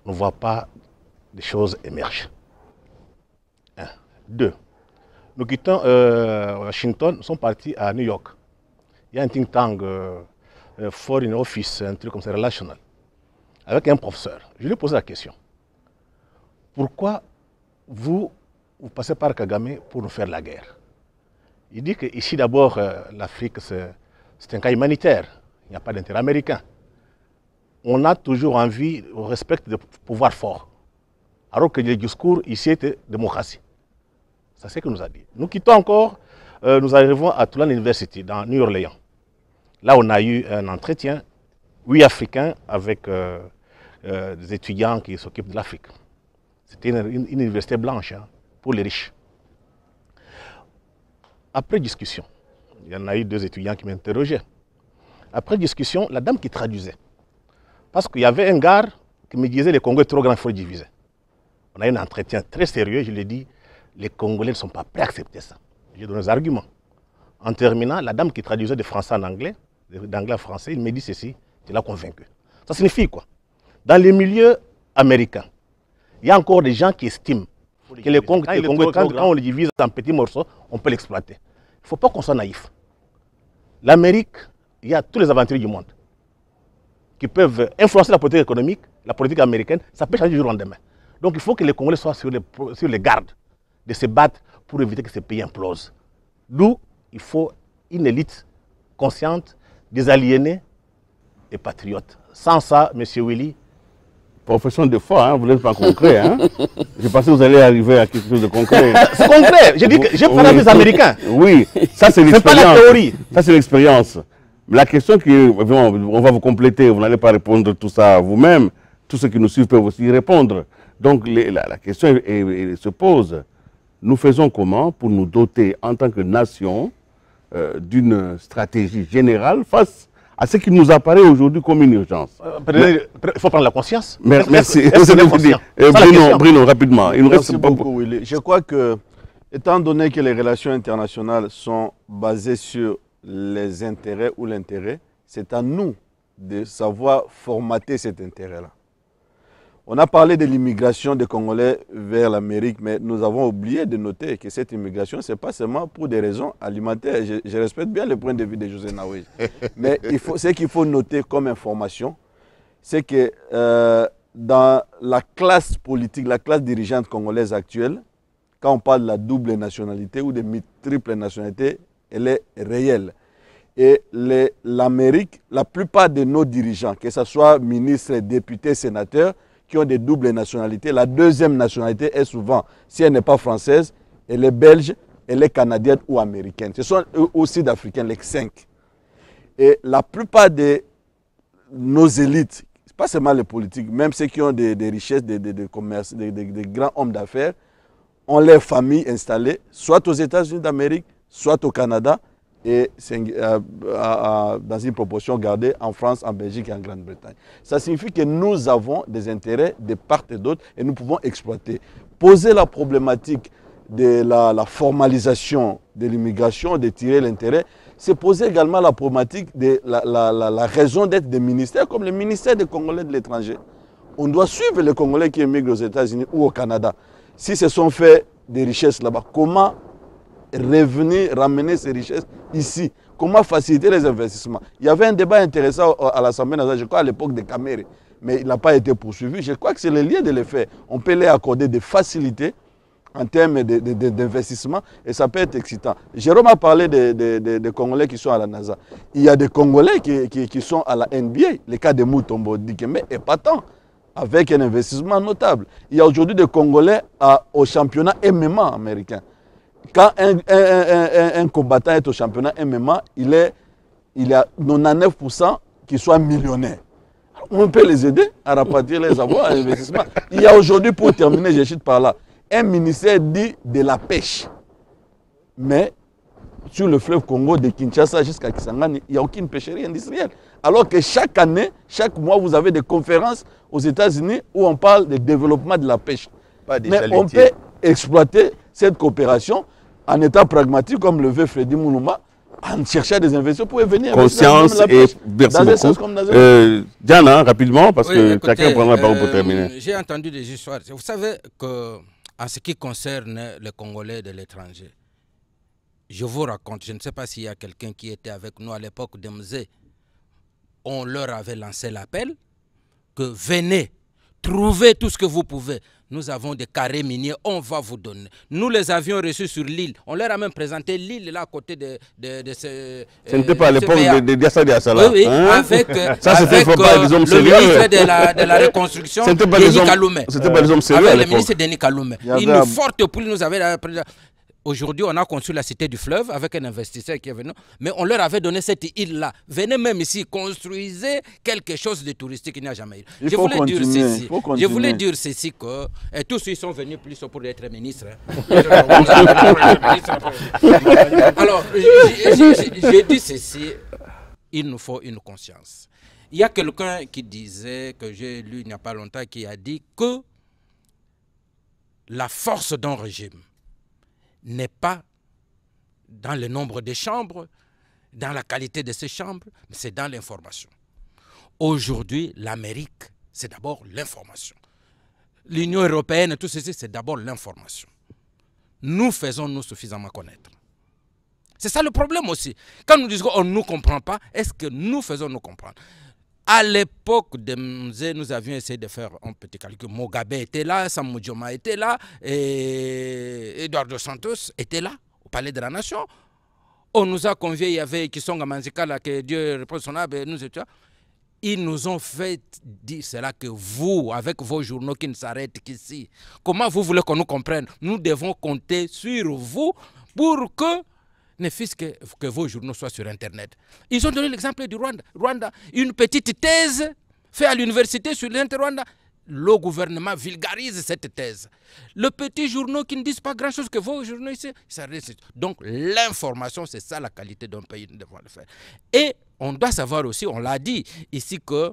On ne voit pas des choses émerger. 1. 2. Nous quittons Washington, nous sommes partis à New York. Il y a un think tank, Foreign Office, un truc comme ça, relational. avec un professeur. Je lui ai posé la question. Pourquoi vous passez par Kagame pour nous faire la guerre? Il dit qu'ici d'abord, l'Afrique, c'est un cas humanitaire. Il n'y a pas d'intérêt américain. On a toujours envie, on respecte le pouvoir fort. Alors que le discours ici était démocratie. C'est ce qu'il nous a dit. Nous quittons encore, nous arrivons à Tulane University, dans New Orleans. Là, on a eu un entretien, 8 Africains avec des étudiants qui s'occupent de l'Afrique. C'était une université blanche, hein, pour les riches. Après discussion, il y en a eu 2 étudiants qui m'interrogeaient. Après discussion, la dame qui traduisait, parce qu'il y avait un gars qui me disait le Congo est trop grand, il faut le diviser. On a eu un entretien très sérieux, je lui ai dit, les Congolais ne sont pas prêts à accepter ça. J'ai donné des arguments. En terminant, la dame qui traduisait de français en anglais, d'anglais en français, il me dit ceci, tu l'as convaincu. Ça signifie quoi? Dans les milieux américains, il y a encore des gens qui estiment que le Congo, quand on le divise en petits morceaux, on peut l'exploiter. Il ne faut pas qu'on soit naïf. L'Amérique, il y a tous les aventuriers du monde qui peuvent influencer la politique économique, la politique américaine, ça peut changer du jour au lendemain. Donc il faut que les Congolais soient sur les gardes de se battre pour éviter que ces pays implosent. D'où il faut une élite consciente, des aliénés et patriotes. Sans ça, M. Willy... Profession de foi, hein, vous n'êtes pas concret. Hein. Je pensais que vous allez arriver à quelque chose de concret. C'est concret. J'ai dit que j'ai parlé avec les Américains. Oui, ça c'est l'expérience. C'est pas la théorie. Ça c'est l'expérience. La question qui est, on va vous compléter, vous n'allez pas répondre tout ça vous-même. Tous ceux qui nous suivent peuvent aussi y répondre. Donc la question se pose. Nous faisons comment pour nous doter en tant que nation d'une stratégie générale face à ce qui nous apparaît aujourd'hui comme une urgence? Il faut prendre la conscience. Merci. Bruno, rapidement. Merci beaucoup, Willy. Je crois que, étant donné que les relations internationales sont basées sur les intérêts ou l'intérêt, c'est à nous de savoir formater cet intérêt-là. On a parlé de l'immigration des Congolais vers l'Amérique, mais nous avons oublié de noter que cette immigration, ce n'est pas seulement pour des raisons alimentaires. Je respecte bien le point de vue de José Naoué. Mais ce qu'il faut noter comme information, c'est que dans la classe politique, la classe dirigeante congolaise actuelle, quand on parle de la double nationalité ou de triple nationalité, elle est réelle. Et l'Amérique, la plupart de nos dirigeants, que ce soit ministres, députés, sénateurs, qui ont des doubles nationalités. La deuxième nationalité est souvent, si elle n'est pas française, elle est belge, elle est canadienne ou américaine. Ce sont eux aussi d'Africains, les 5. Et la plupart de nos élites, pas seulement les politiques, même ceux qui ont des richesses, des commerces, des grands hommes d'affaires, ont leurs familles installées, soit aux États-Unis d'Amérique, soit au Canada, et dans une proportion gardée en France, en Belgique et en Grande-Bretagne. Ça signifie que nous avons des intérêts de part et d'autre et nous pouvons exploiter. Poser la problématique de la formalisation de l'immigration, de tirer l'intérêt, c'est poser également la problématique de la raison d'être des ministères, comme le ministère des Congolais de l'étranger. On doit suivre les Congolais qui émigrent aux États-Unis ou au Canada. Si se sont fait des richesses là-bas, comment revenir, ramener ces richesses ici? Comment faciliter les investissements? Il y avait un débat intéressant à l'Assemblée nationale, je crois à l'époque de Kamere, mais il n'a pas été poursuivi. Je crois que c'est le lien de les faire. On peut les accorder des facilités en termes d'investissement et ça peut être excitant. Jérôme a parlé des Congolais qui sont à la NASA. Il y a des Congolais qui sont à la NBA. Le cas de Mutombo Dikembe est patent, avec un investissement notable. Il y a aujourd'hui des Congolais au championnat MMA américain. Quand un combattant est au championnat MMA, il y a 99% qui soient millionnaires. On peut les aider à rapatrier les avoirs à l'investissement. Il y a aujourd'hui, pour terminer, je chute par là, un ministère dit de la pêche. Mais sur le fleuve Congo, de Kinshasa jusqu'à Kisangani, il n'y a aucune pêcherie industrielle. Alors que chaque année, chaque mois, vous avez des conférences aux États-Unis où on parle du développement de la pêche. Mais on peut exploiter cette coopération en état pragmatique, comme le veut Freddy Moulumba, en cherchant des investisseurs pour venir. Conscience et merci beaucoup. Diana, rapidement, parce que chacun prendra la parole pour terminer. J'ai entendu des histoires. Vous savez que, en ce qui concerne les Congolais de l'étranger, je vous raconte, je ne sais pas s'il y a quelqu'un qui était avec nous à l'époque de Mzé, on leur avait lancé l'appel que venez, trouvez tout ce que vous pouvez. Nous avons des carrés miniers, on va vous donner. Nous les avions reçus sur l'île. On leur a même présenté l'île là à côté de ce... Ce n'était pas à l'époque de Diassa Diassala. Oui, oui, hein? avec, ça, avec pas des hommes le sérieux. ministre de la Reconstruction, Denis Kaloumet. C'était pas des hommes sérieux à Avec le l'époque. ministre Denis Kaloumet. Une forte pluie nous avait... Aujourd'hui, on a construit la cité du fleuve avec un investisseur qui est venu, mais on leur avait donné cette île-là. Venez même ici, construisez quelque chose de touristique qu'il n'y a jamais eu. Je voulais dire ceci, que tous ils sont venus plus pour être ministres. Alors, j'ai dit ceci, il nous faut une conscience. Il y a quelqu'un qui disait, que j'ai lu il n'y a pas longtemps, qui a dit que la force d'un régime n'est pas dans le nombre des chambres, dans la qualité de ces chambres, mais c'est dans l'information. Aujourd'hui, l'Amérique, c'est d'abord l'information. L'Union européenne, tout ceci, c'est d'abord l'information. Nous faisons-nous suffisamment connaître? C'est ça le problème aussi. Quand nous disons qu'on ne nous comprend pas, est-ce que nous faisons nous comprendre? À l'époque de Mzee, nous avions essayé de faire un petit calcul. Mugabe était là, Sam Nujoma était là, et Eduardo Santos était là, au Palais de la Nation. On nous a conviés, il y avait Kisonga Manzika, là, que Dieu repose son âme, nous étions. Ils nous ont fait dire cela que vous, avec vos journaux qui ne s'arrêtent qu'ici, comment vous voulez qu'on nous comprenne? Nous devons compter sur vous pour que ne fût-ce que vos journaux soient sur Internet. Ils ont donné l'exemple du Rwanda. Rwanda, une petite thèse faite à l'université sur l'Inter-Rwanda. Le gouvernement vulgarise cette thèse. Le petit journal qui ne disent pas grand-chose que vos journaux ici, ça reste. Donc l'information, c'est ça la qualité d'un pays, nous devons le faire. Et on doit savoir aussi, on l'a dit ici, qu'il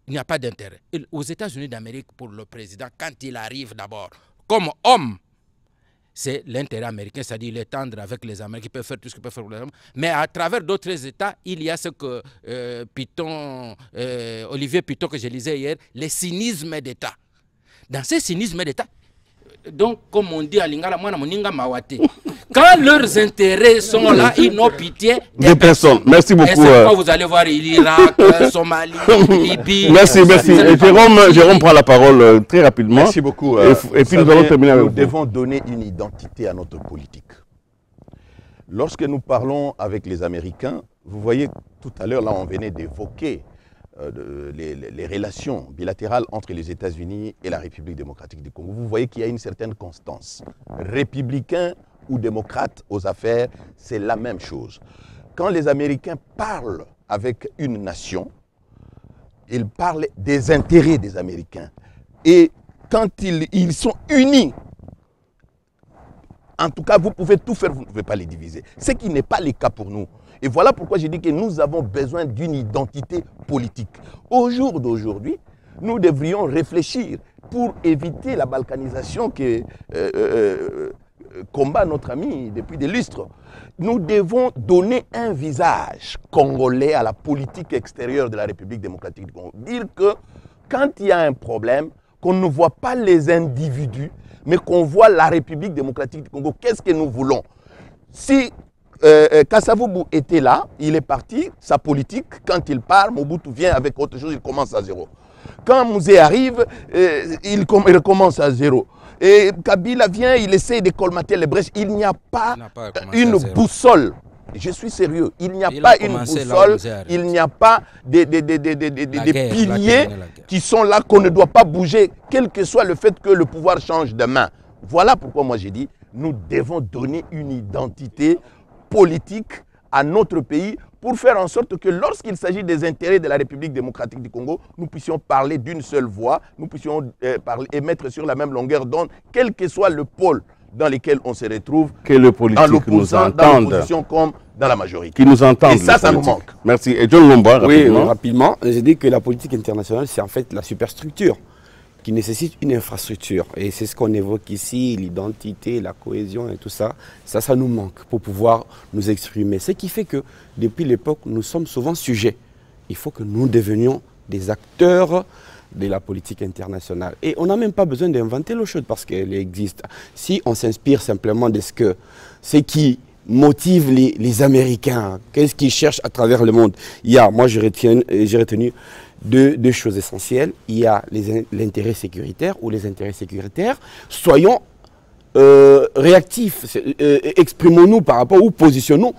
n'y a pas d'intérêt. Aux États-Unis d'Amérique, pour le président, quand il arrive d'abord, comme homme, c'est l'intérêt américain, c'est-à-dire il est tendre avec les Américains, il peut faire tout ce qu'il peut faire pour les Américains. Mais à travers d'autres États, il y a ce que Olivier Piton, que je lisais hier, les cynismes d'État. Dans ces cynismes d'État, donc comme on dit à Lingala, quand leurs intérêts sont là, ils n'ont pitié des personnes. Merci beaucoup. Quand vous allez voir l'Irak, Somalie, Libye. Merci. Et Jérôme prend la parole très rapidement. Merci beaucoup. Et puis nous allons terminer avec vous. Nous devons donner une identité à notre politique. Lorsque nous parlons avec les Américains, vous voyez tout à l'heure, là on venait d'évoquer les relations bilatérales entre les États-Unis et la République démocratique du Congo. Vous voyez qu'il y a une certaine constance. Républicains ou démocrates aux affaires, c'est la même chose. Quand les Américains parlent avec une nation, ils parlent des intérêts des Américains. Et quand ils sont unis, en tout cas, vous pouvez tout faire, vous ne pouvez pas les diviser. Ce qui n'est pas le cas pour nous. Et voilà pourquoi j'ai dit que nous avons besoin d'une identité politique. Au jour d'aujourd'hui, nous devrions réfléchir pour éviter la balkanisation que combat notre ami depuis des lustres. Nous devons donner un visage congolais à la politique extérieure de la République démocratique du Congo. Dire que quand il y a un problème, qu'on ne voit pas les individus, mais qu'on voit la République démocratique du Congo. Qu'est-ce que nous voulons? Si Kasavubu était là, il est parti, sa politique, quand il part, Mobutu vient avec autre chose, il commence à zéro. Quand Mzee arrive, il recommence à zéro. Et Kabila vient, il essaie de colmater les brèches. Il n'y a pas une boussole. Je suis sérieux. Il n'y a pas une boussole, il n'y a pas des piliers qui sont là qu'on ne doit pas bouger, quel que soit le fait que le pouvoir change de main. Voilà pourquoi moi j'ai dit, nous devons donner une identité politique à notre pays pour faire en sorte que lorsqu'il s'agit des intérêts de la République démocratique du Congo, nous puissions parler d'une seule voix, nous puissions parler et mettre sur la même longueur d'onde, quel que soit le pôle dans lequel on se retrouve, que le politique nous entende, dans l'opposition comme dans la majorité. Qui nous entendent. Et ça nous manque. Merci. Et John Lomba, rapidement. Oui, rapidement. J'ai dit que la politique internationale, c'est en fait la superstructure qui nécessite une infrastructure. Et c'est ce qu'on évoque ici, l'identité, la cohésion et tout ça. Ça nous manque pour pouvoir nous exprimer. Ce qui fait que, depuis l'époque, nous sommes souvent sujets. Il faut que nous devenions des acteurs de la politique internationale. Et on n'a même pas besoin d'inventer l'eau chaude parce qu'elle existe. Si on s'inspire simplement de ce qui motive les Américains, qu'est-ce qu'ils cherchent à travers le monde. Moi j'ai retenu deux choses essentielles. Il y a l'intérêt sécuritaire ou les intérêts sécuritaires. Soyons réactifs, exprimons-nous par rapport ou positionnons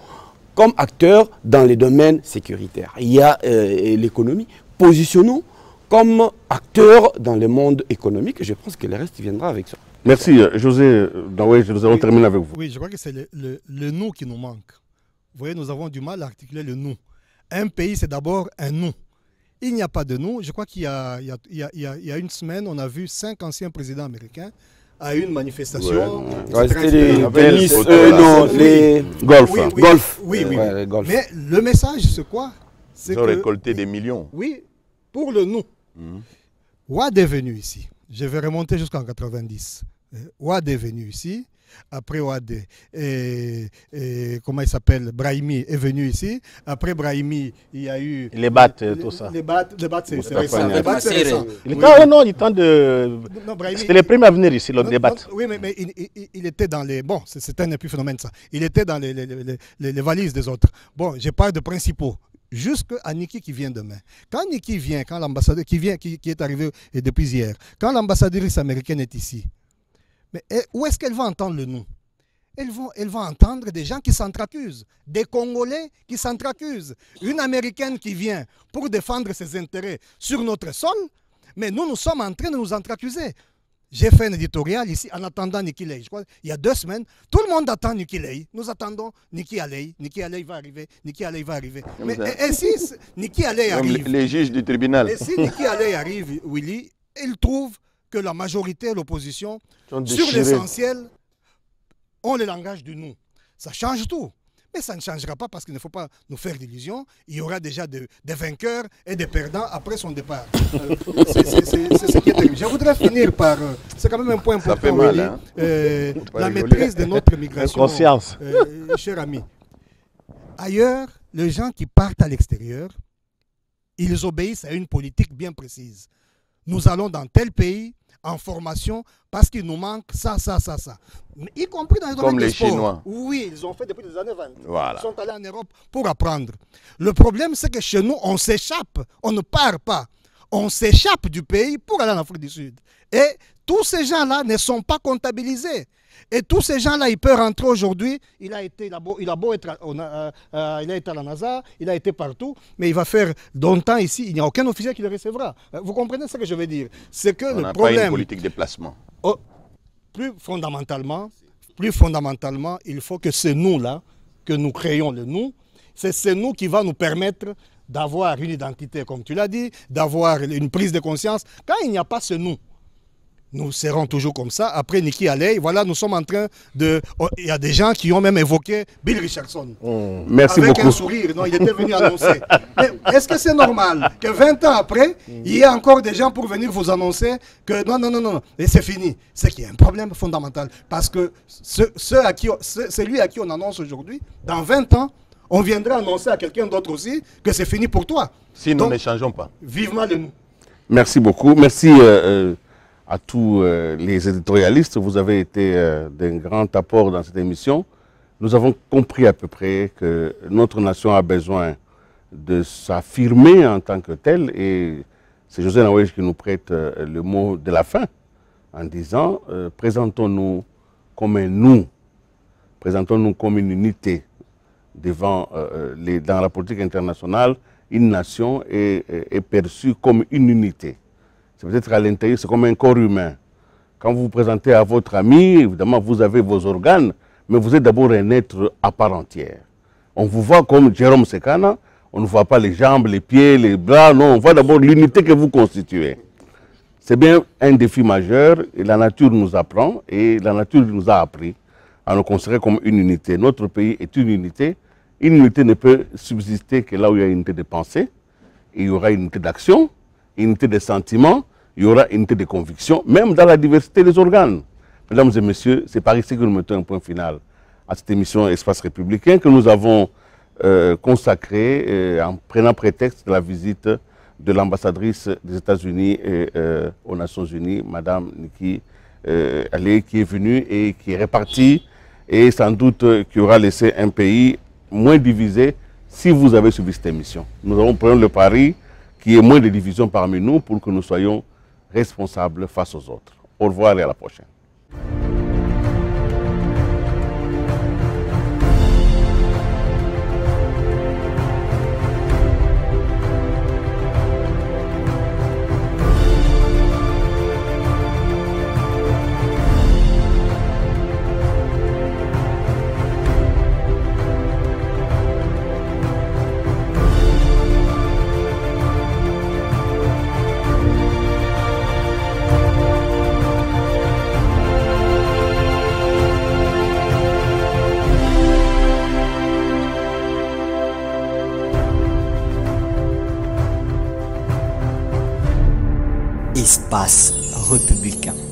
comme acteurs dans les domaines sécuritaires. Il y a l'économie. Positionnons comme acteurs dans le monde économique. Je pense que le reste viendra avec ça. Merci, José. Nous allons terminer avec vous. Oui, je crois que c'est le nous qui nous manque. Vous voyez, nous avons du mal à articuler le nous. Un pays, c'est d'abord un nous. Il n'y a pas de nous. Je crois qu'il y a une semaine, on a vu 5 anciens présidents américains à une manifestation. Ouais, c'était les Golf. Oui. Mais le message, c'est quoi? Ils ont récolté des millions. Oui, pour le nous. Ouad est venu ici. Je vais remonter jusqu'en 90. Ouad est venu ici. Après Ouad, comment il s'appelle, Brahimi est venu ici. Après Brahimi, il y a eu... Les battes, tout ça. Les battes, c'est récent. Les battes, c'est récent. C'était le premier à venir ici, le débat. Oui, mais il était dans les... Bon, c'est un épiphénomène, ça. Il était dans les valises des autres. Bon, je parle de principaux. Jusqu'à Niki qui vient demain. Quand Niki vient, quand l'ambassadeur qui est arrivé depuis hier, quand l'ambassadrice américaine est ici, mais où est-ce qu'elle va entendre le nous? Elle va entendre des gens qui s'entr'accusent, des Congolais qui s'entr'accusent, une Américaine qui vient pour défendre ses intérêts sur notre sol, mais nous sommes en train de nous entreaccuser. J'ai fait un éditorial ici en attendant Niki Ley. Je crois il y a 2 semaines, tout le monde attend Niki Ley. Nous attendons Niki Alei. Niki Alei va arriver. Niki Alei va arriver. Mais et si Niki Alei arrive? Les juges du tribunal. Et si Niki Alei arrive, Willy, il trouve que la majorité et l'opposition, sur l'essentiel, ont le langage du nous. Ça change tout. Mais ça ne changera pas parce qu'il ne faut pas nous faire d'illusions. Il y aura déjà des vainqueurs et des perdants après son départ. C'est ce qui est terrible. Je voudrais finir par... c'est quand même un point important. Ça fait mal, hein? La maîtrise de notre migration. Conscience. Cher ami. Ailleurs, les gens qui partent à l'extérieur, ils obéissent à une politique bien précise. Nous allons dans tel pays en formation parce qu'il nous manque ça. Y compris dans les domaines des sports. Comme les Chinois. Oui, ils ont fait depuis les années 20. Voilà. Ils sont allés en Europe pour apprendre. Le problème, c'est que chez nous, on s'échappe. On ne part pas. On s'échappe du pays pour aller en Afrique du Sud. Et tous ces gens-là ne sont pas comptabilisés. Et tous ces gens-là, ils peuvent rentrer aujourd'hui. Il a été à la NASA, il a été partout, mais il va faire longtemps ici. Il n'y a aucun officier qui le recevra. Vous comprenez ce que je veux dire? C'est que le problème... pas une politique de placement. Plus fondamentalement, il faut que c'est nous-là, que nous créons le nous. C'est nous qui va nous permettre d'avoir une identité, comme tu l'as dit, d'avoir une prise de conscience. Quand il n'y a pas ce nous, nous serons toujours comme ça. Après Niki Alei, voilà, nous sommes en train de... Il y a des gens qui ont même évoqué Bill Richardson. Merci avec beaucoup. Un sourire, non, il était venu annoncer. Mais est-ce que c'est normal que 20 ans après, il y ait encore des gens pour venir vous annoncer que non, et c'est fini? C'est qu'il y a un problème fondamental. Parce que celui à qui on annonce aujourd'hui, dans 20 ans, on viendra annoncer à quelqu'un d'autre aussi que c'est fini pour toi. Si nous ne changeons pas. Vivement le nous. Merci beaucoup. Merci à tous les éditorialistes. Vous avez été d'un grand apport dans cette émission. Nous avons compris à peu près que notre nation a besoin de s'affirmer en tant que telle. Et c'est José Naouej qui nous prête le mot de la fin en disant présentons-nous comme un nous, présentons-nous comme une unité devant dans la politique internationale. Une nation est perçue comme une unité. C'est peut-être à l'intérieur, c'est comme un corps humain. Quand vous vous présentez à votre ami, évidemment, vous avez vos organes, mais vous êtes d'abord un être à part entière. On vous voit comme Jérôme Sekana, on ne voit pas les jambes, les pieds, les bras, non, on voit d'abord l'unité que vous constituez. C'est bien un défi majeur, et la nature nous apprend, et la nature nous a appris à nous considérer comme une unité. Notre pays est une unité. Une unité ne peut subsister que là où il y a une unité de pensée, il y aura une unité d'action, une unité de sentiments, il y aura une unité de conviction, même dans la diversité des organes. Mesdames et messieurs, c'est par ici que nous mettons un point final à cette émission Espace républicain que nous avons consacrée en prenant prétexte de la visite de l'ambassadrice des États-Unis aux Nations Unies, Madame Niki Alei, qui est venue et qui est repartie, et sans doute qui aura laissé un pays moins divisé si vous avez suivi cette émission. Nous avons pris le pari qu'il y ait moins de divisions parmi nous pour que nous soyons responsables face aux autres. Au revoir et à la prochaine. Espace républicain.